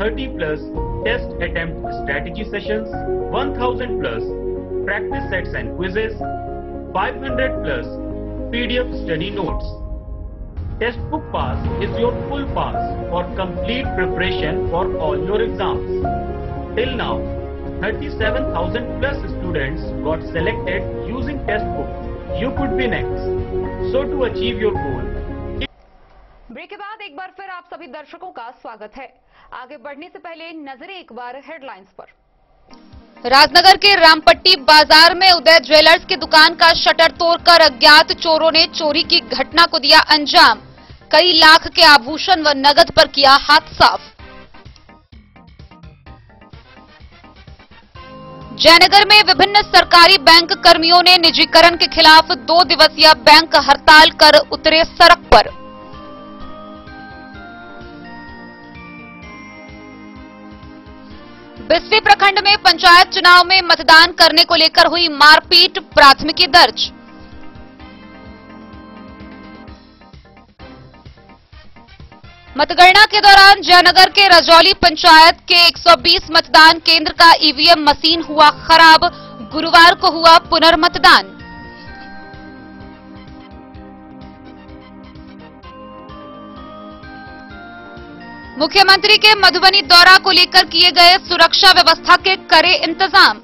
30 plus test attempt strategy sessions, 1000 plus practice sets and quizzes, 500 plus PDF study notes. Test book pass is your full pass for complete preparation for all your exams. Till now, 37,000 plus students got selected using test book. You could be next. So to achieve your goal. Break के बाद एक बार फिर आप सभी दर्शकों का स्वागत है। आगे बढ़ने से पहले नजरें एक बार हेडलाइंस पर। राजनगर के रामपट्टी बाजार में उदय ज्वेलर्स की दुकान का शटर तोड़कर अज्ञात चोरों ने चोरी की घटना को दिया अंजाम। कई लाख के आभूषण व नगद पर किया हाथ साफ। जयनगर में विभिन्न सरकारी बैंक कर्मियों ने निजीकरण के खिलाफ 2 दिवसीय बैंक हड़ताल कर उतरे सड़क पर। बिस्फी प्रखंड में पंचायत चुनाव में मतदान करने को लेकर हुई मारपीट, प्राथमिकी दर्ज। मतगणना के दौरान जयनगर के रजौली पंचायत के 120 मतदान केंद्र का ईवीएम मशीन हुआ खराब। गुरुवार को हुआ पुनर्मतदान। मुख्यमंत्री के मधुबनी दौरा को लेकर किए गए सुरक्षा व्यवस्था के करे इंतजाम।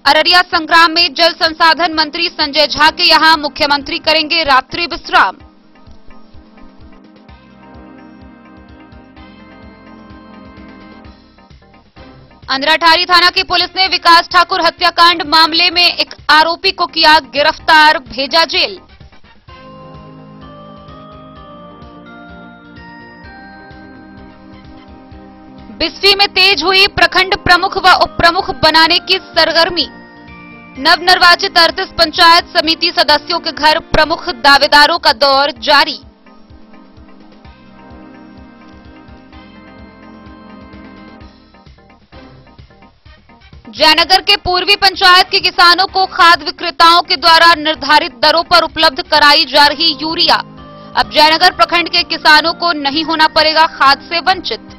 अररिया संग्राम में जल संसाधन मंत्री संजय झा के यहां मुख्यमंत्री करेंगे रात्रि विश्राम। अंधराठारी थाना की पुलिस ने विकास ठाकुर हत्याकांड मामले में एक आरोपी को किया गिरफ्तार, भेजा जेल। बिस्फी में तेज हुई प्रखंड प्रमुख व उप प्रमुख बनाने की सरगर्मी। नवनिर्वाचित 38 पंचायत समिति सदस्यों के घर प्रमुख दावेदारों का दौर जारी। जयनगर के पूर्वी पंचायत के किसानों को खाद विक्रेताओं के द्वारा निर्धारित दरों पर उपलब्ध कराई जा रही यूरिया। अब जयनगर प्रखंड के किसानों को नहीं होना पड़ेगा खाद से वंचित।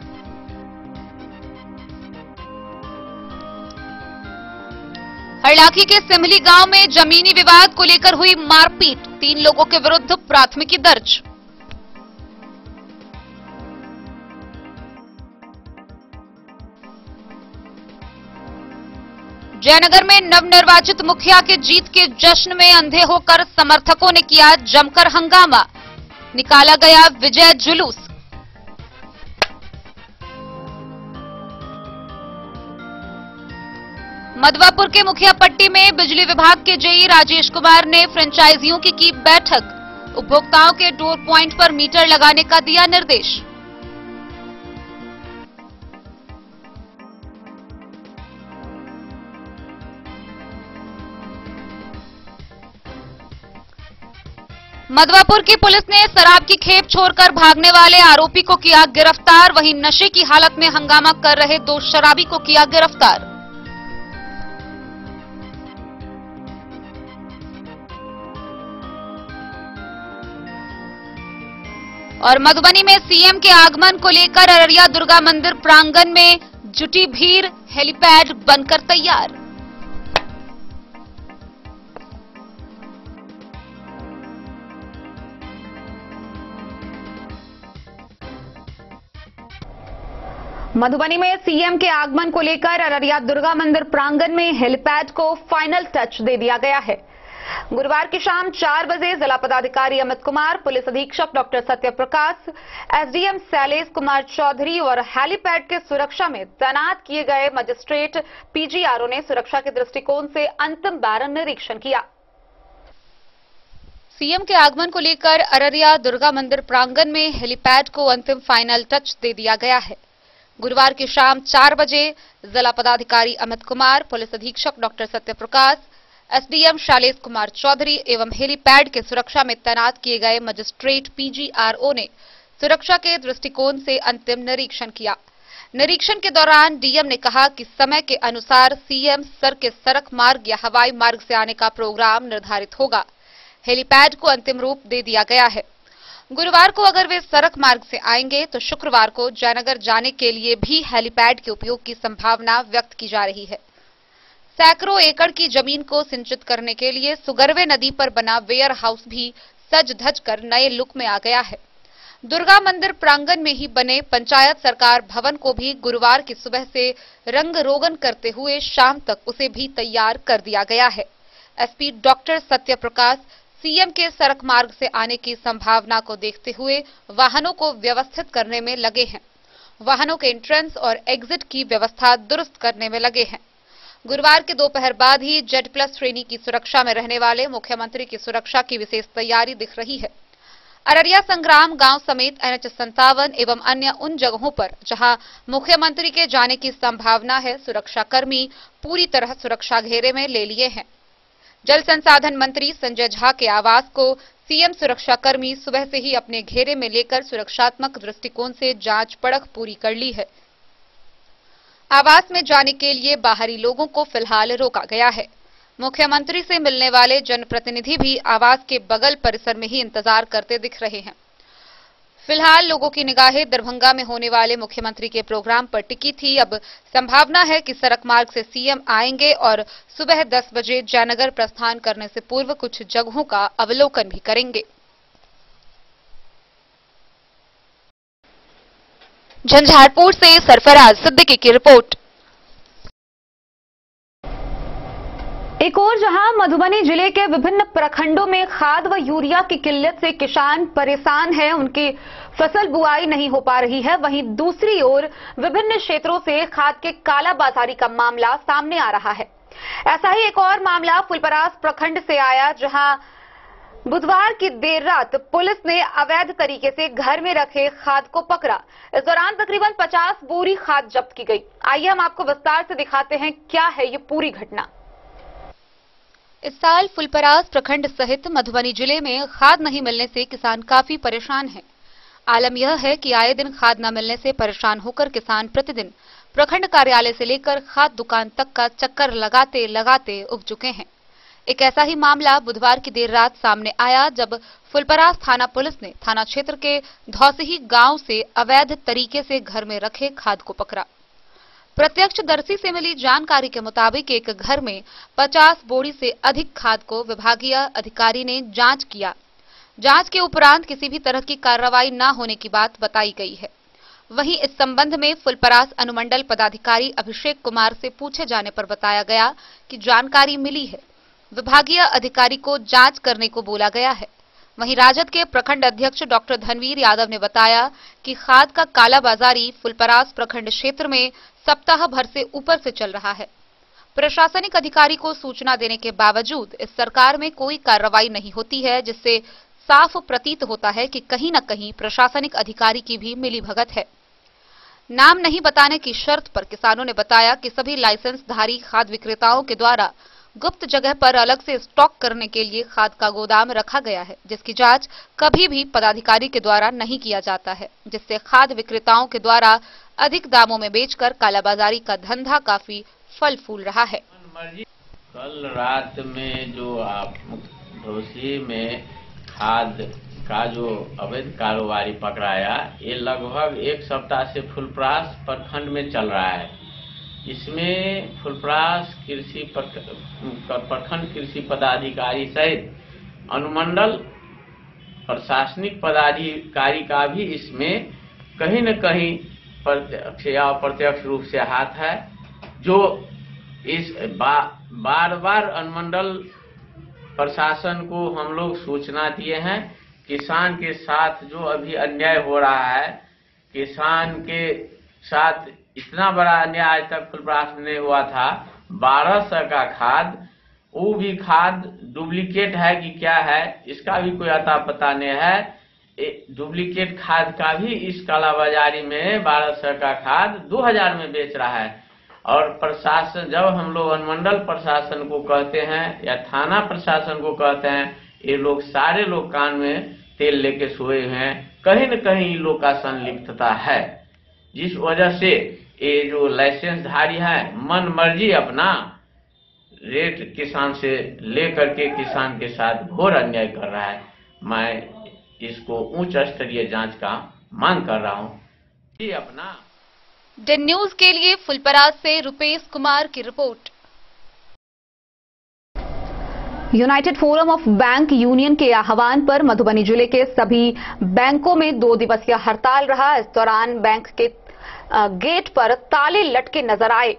हरलाखी के सिमली गांव में जमीनी विवाद को लेकर हुई मारपीट, 3 लोगों के विरुद्ध प्राथमिकी दर्ज। जयनगर में नवनिर्वाचित मुखिया के जीत के जश्न में अंधे होकर समर्थकों ने किया जमकर हंगामा, निकाला गया विजय जुलूस। मधवापुर के मुखिया पट्टी में बिजली विभाग के जेई राजेश कुमार ने फ्रेंचाइजियों की बैठक, उपभोक्ताओं के डोर प्वाइंट पर मीटर लगाने का दिया निर्देश। मधवापुर की पुलिस ने शराब की खेप छोड़कर भागने वाले आरोपी को किया गिरफ्तार, वहीं नशे की हालत में हंगामा कर रहे 2 शराबी को किया गिरफ्तार। और मधुबनी में सीएम के आगमन को लेकर अररिया दुर्गा मंदिर प्रांगण में जुटी भीड़, हेलीपैड बनकर तैयार। मधुबनी में सीएम के आगमन को लेकर अररिया दुर्गा मंदिर प्रांगण में हेलीपैड को फाइनल टच दे दिया गया है। गुरुवार की शाम 4 बजे जिला पदाधिकारी अमित कुमार, पुलिस अधीक्षक डॉक्टर सत्य प्रकाश, एसडीएम शैलेश कुमार चौधरी और हेलीपैड के सुरक्षा में तैनात किए गए मजिस्ट्रेट पीजीआरओ ने सुरक्षा के दृष्टिकोण से अंतिम बार निरीक्षण किया। सीएम के आगमन को लेकर अररिया दुर्गा मंदिर प्रांगण में हेलीपैड को अंतिम फाइनल टच दे दिया गया है। गुरुवार की शाम 4 बजे जिला पदाधिकारी अमित कुमार, पुलिस अधीक्षक डॉक्टर सत्य प्रकाश, एसडीएम शैलेश कुमार चौधरी एवं हेलीपैड के सुरक्षा में तैनात किए गए मजिस्ट्रेट पीजीआरओ ने सुरक्षा के दृष्टिकोण से अंतिम निरीक्षण किया। निरीक्षण के दौरान डीएम ने कहा कि समय के अनुसार सीएम सर के सड़क मार्ग या हवाई मार्ग से आने का प्रोग्राम निर्धारित होगा। हेलीपैड को अंतिम रूप दे दिया गया है। गुरुवार को अगर वे सड़क मार्ग से आएंगे तो शुक्रवार को जयनगर जाने के लिए भी हेलीपैड के उपयोग की संभावना व्यक्त की जा रही है। सैकड़ों एकड़ की जमीन को सिंचित करने के लिए सुगरवे नदी पर बना वेयर हाउस भी सज धज कर नए लुक में आ गया है। दुर्गा मंदिर प्रांगण में ही बने पंचायत सरकार भवन को भी गुरुवार की सुबह से रंग रोगन करते हुए शाम तक उसे भी तैयार कर दिया गया है। SP doctor Satya Prakash CM के सड़क मार्ग से आने की संभावना को देखते हुए वाहनों को व्यवस्थित करने में लगे हैं। वाहनों के एंट्रेंस और एग्जिट की व्यवस्था दुरुस्त करने में लगे हैं। गुरुवार के दोपहर बाद ही Z+ श्रेणी की सुरक्षा में रहने वाले मुख्यमंत्री की सुरक्षा की विशेष तैयारी दिख रही है। अररिया संग्राम गांव समेत NH57 एवं अन्य उन जगहों पर जहां मुख्यमंत्री के जाने की संभावना है, सुरक्षाकर्मी पूरी तरह सुरक्षा घेरे में ले लिए हैं। जल संसाधन मंत्री संजय झा के आवास को सीएम सुरक्षाकर्मी सुबह से ही अपने घेरे में लेकर सुरक्षात्मक दृष्टिकोण से जांच पड़ताल पूरी कर ली है। आवास में जाने के लिए बाहरी लोगों को फिलहाल रोका गया है। मुख्यमंत्री से मिलने वाले जनप्रतिनिधि भी आवास के बगल परिसर में ही इंतजार करते दिख रहे हैं। फिलहाल लोगों की निगाहें दरभंगा में होने वाले मुख्यमंत्री के प्रोग्राम पर टिकी थी। अब संभावना है कि सड़क मार्ग से सीएम आएंगे और सुबह 10 बजे जयनगर प्रस्थान करने से पूर्व कुछ जगहों का अवलोकन भी करेंगे। झंझारपुर से सरफराज सिद्दीकी की रिपोर्ट। एक और जहां मधुबनी जिले के विभिन्न प्रखंडों में खाद व यूरिया की किल्लत से किसान परेशान हैं, उनकी फसल बुआई नहीं हो पा रही है, वहीं दूसरी ओर विभिन्न क्षेत्रों से खाद के कालाबाजारी का मामला सामने आ रहा है। ऐसा ही एक और मामला फुलपरास प्रखंड से आया, जहां बुधवार की देर रात पुलिस ने अवैध तरीके से घर में रखे खाद को पकड़ा। इस दौरान तकरीबन 50 बोरी खाद जब्त की गई। आइए हम आपको विस्तार से दिखाते हैं क्या है ये पूरी घटना। इस साल फुलपरास प्रखंड सहित मधुबनी जिले में खाद नहीं मिलने से किसान काफी परेशान हैं। आलम यह है कि आए दिन खाद न मिलने से परेशान होकर किसान प्रतिदिन प्रखंड कार्यालय से लेकर खाद दुकान तक का चक्कर लगाते लगाते उब चुके हैं। एक ऐसा ही मामला बुधवार की देर रात सामने आया, जब फुलपरास थाना पुलिस ने थाना क्षेत्र के धौसही गांव से अवैध तरीके से घर में रखे खाद को पकड़ा। प्रत्यक्षदर्शी से मिली जानकारी के मुताबिक एक घर में 50 बोरी से अधिक खाद को विभागीय अधिकारी ने जांच किया। जांच के उपरांत किसी भी तरह की कार्रवाई न होने की बात बताई गई है। वहीं इस संबंध में फुलपरास अनुमंडल पदाधिकारी अभिषेक कुमार से पूछे जाने पर बताया गया कि जानकारी मिली है, विभागीय अधिकारी को जांच करने को बोला गया है। वहीं राजद के प्रखंड अध्यक्ष डॉक्टर धनवीर यादव ने बताया कि खाद का कालाबाजारी फुलपरास प्रखंड क्षेत्र में सप्ताह भर से ऊपर से चल रहा है। प्रशासनिक अधिकारी को सूचना देने के बावजूद इस सरकार में कोई कार्रवाई नहीं होती है, जिससे साफ प्रतीत होता है कि कहीं न कहीं प्रशासनिक अधिकारी की भी मिलीभगत है। नाम नहीं बताने की शर्त पर किसानों ने बताया कि सभी लाइसेंसधारी खाद विक्रेताओं के द्वारा गुप्त जगह पर अलग से स्टॉक करने के लिए खाद का गोदाम रखा गया है, जिसकी जांच कभी भी पदाधिकारी के द्वारा नहीं किया जाता है, जिससे खाद विक्रेताओं के द्वारा अधिक दामों में बेचकर कालाबाजारी का धंधा काफी फल फूल रहा है। कल रात में जो आप ढोसी में खाद का जो अवैध कारोबारी पकड़ाया, ये लगभग एक सप्ताह से फुलपरास प्रखंड में चल रहा है। इसमें फुलपरास प्रखंड कृषि पदाधिकारी सहित अनुमंडल प्रशासनिक पदाधिकारी का भी इसमें कहीं न कहीं प्रत्यक्ष या अप्रत्यक्ष रूप से हाथ है, जो इस बार बार अनुमंडल प्रशासन को हम लोग सूचना दिए हैं। किसान के साथ जो अभी अन्याय हो रहा है, किसान के साथ इतना बड़ा अन्याय आज तक फुलपरास में नहीं हुआ था। 1200 का खाद, वो भी खाद डुप्लीकेट है कि क्या है, इसका भी कोई अता पता नहीं है। डुप्लीकेट खाद का भी इस कालाबाजारी में 1200 का खाद 2000 में बेच रहा है। और प्रशासन, जब हम लोग अनुमंडल प्रशासन को कहते हैं या थाना प्रशासन को कहते हैं, ये लोग सारे लोग कान में तेल लेके सोए हुए हैं। कहीं न कहीं इन लोग का संलिप्तता है, जिस वजह से ये जो लाइसेंसधारी है मन मर्जी अपना रेट किसान से लेकर के किसान के साथ घोर अन्याय कर रहा है। मैं इसको उच्च स्तरीय जांच का मांग कर रहा हूँ। ये अपना डेन न्यूज के लिए फुलपरास से रुपेश कुमार की report. United forum of bank union के आह्वान पर मधुबनी जिले के सभी बैंकों में 2 दिवसीय हड़ताल रहा। इस दौरान बैंक के गेट पर ताले लटके नजर आए।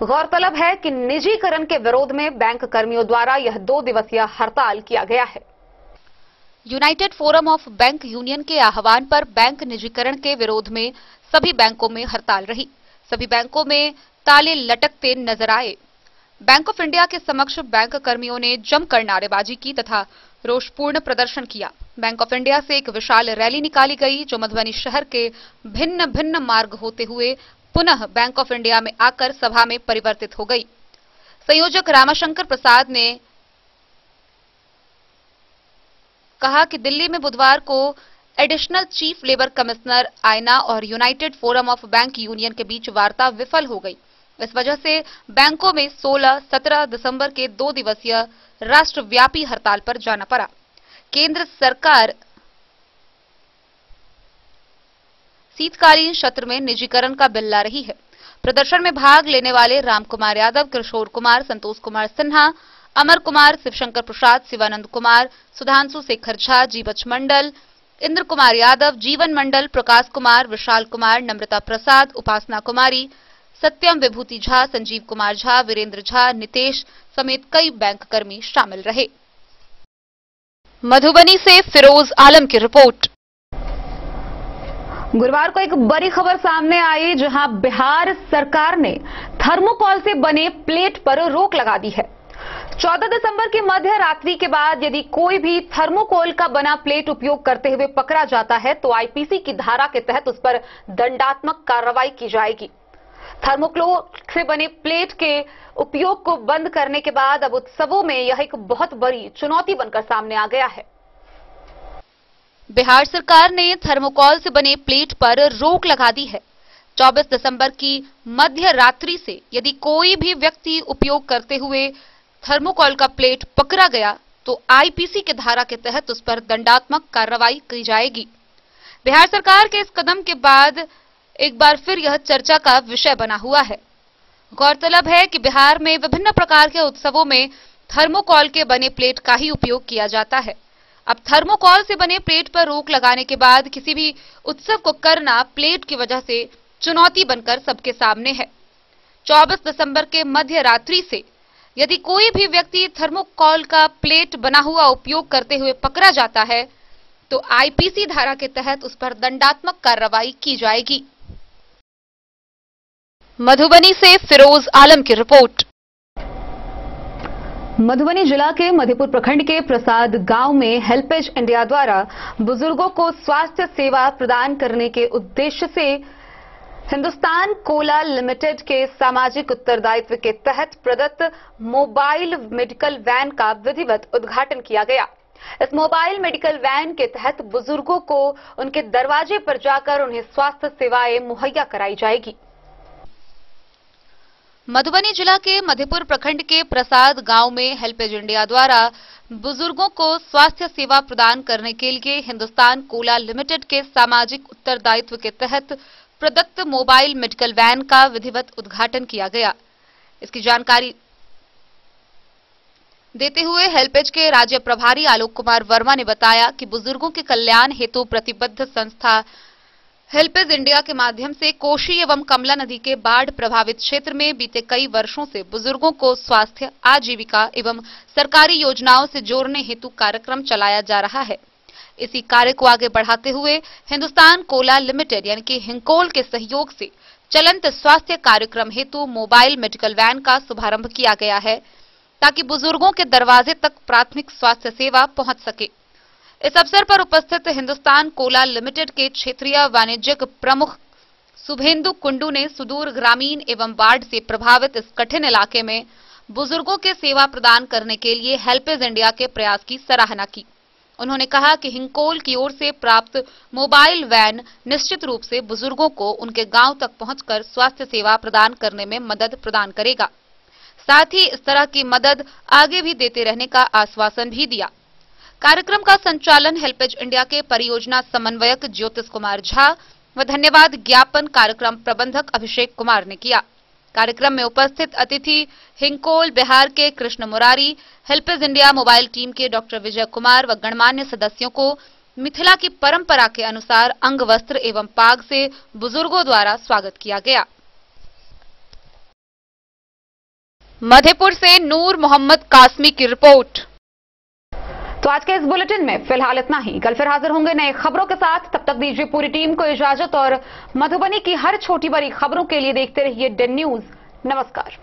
गौरतलब है कि निजीकरण के विरोध में बैंक कर्मियों द्वारा यह 2 दिवसीय हड़ताल किया गया है। United forum of bank union के आह्वान पर बैंक निजीकरण के विरोध में सभी बैंकों में हड़ताल रही। सभी बैंकों में ताले लटकते नजर आए। बैंक ऑफ इंडिया के समक्ष बैंक कर्मियों ने जमकर नारेबाजी की तथा रोषपूर्ण प्रदर्शन किया। बैंक ऑफ इंडिया से एक विशाल रैली निकाली गई, जो मधुबनी शहर के भिन्न भिन्न मार्ग होते हुए पुनः बैंक ऑफ इंडिया में आकर सभा में परिवर्तित हो गई। संयोजक रामाशंकर प्रसाद ने कहा कि दिल्ली में बुधवार को एडिशनल चीफ लेबर कमिश्नर आयना और United forum of bank union के बीच वार्ता विफल हो गई। इस वजह से बैंकों में 16-17 दिसंबर के 2 दिवसीय राष्ट्रव्यापी हड़ताल पर जाना पड़ा। केंद्र सरकार शीतकालीन सत्र में निजीकरण का बिल ला रही है। प्रदर्शन में भाग लेने वाले रामकुमार यादव, किशोर कुमार, संतोष कुमार सिन्हा, अमर कुमार, शिवशंकर प्रसाद, शिवानंद कुमार, सुधांशु शेखर झा, जीवच मंडल, इंद्र कुमार यादव, जीवन मंडल, प्रकाश कुमार, विशाल कुमार, नम्रता प्रसाद, उपासना कुमारी, सत्यम विभूति झा, संजीव कुमार झा, वीरेंद्र झा, नितेश समेत कई बैंक कर्मी शामिल रहे। मधुबनी से फिरोज आलम की रिपोर्ट। गुरुवार को एक बड़ी खबर सामने आई, जहां बिहार सरकार ने थर्मोकॉल से बने प्लेट पर रोक लगा दी है। 14 दिसंबर की मध्य रात्रि के बाद यदि कोई भी थर्मोकोल का बना प्लेट उपयोग करते हुए पकड़ा जाता है तो आईपीसी की धारा के तहत उस पर दंडात्मक कार्रवाई की जाएगी। थर्मोकोल से बने प्लेट के उपयोग को बंद करने के बाद अब उत्सवों में यह एक बहुत बड़ी चुनौती बनकर सामने आ गया है। बिहार सरकार ने थर्मोकोल से बने प्लेट पर रोक लगा दी है। 24 दिसंबर की मध्य रात्रि से यदि कोई भी व्यक्ति उपयोग करते हुए थर्मोकोल का प्लेट पकड़ा गया तो आईपीसी के धारा के तहत उस पर दंडात्मक कार्रवाई की जाएगी। बिहार सरकार के इस कदम के बाद एक बार फिर यह चर्चा का विषय बना हुआ है। गौरतलब है कि बिहार में विभिन्न प्रकार के उत्सवों में थर्मोकोल के बने प्लेट का ही उपयोग किया जाता है। अब थर्मोकॉल से बने प्लेट पर रोक लगाने के बाद किसी भी उत्सव को करना प्लेट की वजह से चुनौती बनकर सबके सामने है। 24 दिसंबर के मध्य रात्रि से यदि कोई भी व्यक्ति थर्मोकॉल का प्लेट बना हुआ उपयोग करते हुए पकड़ा जाता है तो आईपीसी धारा के तहत उस पर दंडात्मक कार्रवाई की जाएगी। मधुबनी से फिरोज आलम की रिपोर्ट। मधुबनी जिला के मधेपुर प्रखंड के प्रसाद गांव में हेल्पेज इंडिया द्वारा बुजुर्गों को स्वास्थ्य सेवा प्रदान करने के उद्देश्य से हिंदुस्तान कोला लिमिटेड के सामाजिक उत्तरदायित्व के तहत प्रदत्त मोबाइल मेडिकल वैन का विधिवत उद्घाटन किया गया। इस मोबाइल मेडिकल वैन के तहत बुजुर्गों को उनके दरवाजे पर जाकर उन्हें स्वास्थ्य सेवाएं मुहैया कराई जाएगी। मधुबनी जिला के मधेपुर प्रखंड के प्रसाद गांव में हेल्पेज इंडिया द्वारा बुजुर्गों को स्वास्थ्य सेवा प्रदान करने के लिए हिंदुस्तान कोला लिमिटेड के सामाजिक उत्तरदायित्व के तहत प्रदत्त मोबाइल मेडिकल वैन का विधिवत उद्घाटन किया गया। इसकी जानकारी देते हुए हेल्पेज के राज्य प्रभारी आलोक कुमार वर्मा ने बताया कि बुजुर्गों के कल्याण हेतु प्रतिबद्ध संस्था हेल्पेज इंडिया के माध्यम से कोशी एवं कमला नदी के बाढ़ प्रभावित क्षेत्र में बीते कई वर्षों से बुजुर्गों को स्वास्थ्य, आजीविका एवं सरकारी योजनाओं से जोड़ने हेतु कार्यक्रम चलाया जा रहा है। इसी कार्य को आगे बढ़ाते हुए हिंदुस्तान कोला लिमिटेड यानी कि हिंकोल के सहयोग से चलंत स्वास्थ्य कार्यक्रम हेतु मोबाइल मेडिकल वैन का शुभारंभ किया गया है ताकि बुजुर्गों के दरवाजे तक प्राथमिक स्वास्थ्य सेवा पहुंच सके। इस अवसर पर उपस्थित हिंदुस्तान कोला लिमिटेड के क्षेत्रीय वाणिज्यिक प्रमुख शुभेंदु कुंडू ने सुदूर ग्रामीण एवं बाढ़ से प्रभावित इस कठिन इलाके में बुजुर्गों के सेवा प्रदान करने के लिए हेल्पेज इंडिया के प्रयास की सराहना की। उन्होंने कहा कि हिंकोल की ओर से प्राप्त मोबाइल वैन निश्चित रूप से बुजुर्गों को उनके गांव तक पहुंचकर स्वास्थ्य सेवा प्रदान करने में मदद प्रदान करेगा। साथ ही इस तरह की मदद आगे भी देते रहने का आश्वासन भी दिया। कार्यक्रम का संचालन हेल्पेज इंडिया के परियोजना समन्वयक ज्योतिष कुमार झा व धन्यवाद ज्ञापन कार्यक्रम प्रबंधक अभिषेक कुमार ने किया। कार्यक्रम में उपस्थित अतिथि हिंकोल बिहार के Krishna Murari, HelpAge India mobile team के डॉक्टर विजय कुमार व गणमान्य सदस्यों को मिथिला की परंपरा के अनुसार अंग वस्त्र एवं पाग से बुजुर्गों द्वारा स्वागत किया गया। मधेपुर से नूर मोहम्मद कासमी की रिपोर्ट। तो आज के इस बुलेटिन में फिलहाल इतना ही। कल फिर हाजिर होंगे नए खबरों के साथ। तब तक दीजिए पूरी टीम को इजाजत और मधुबनी की हर छोटी बड़ी खबरों के लिए देखते रहिए डेन न्यूज। नमस्कार।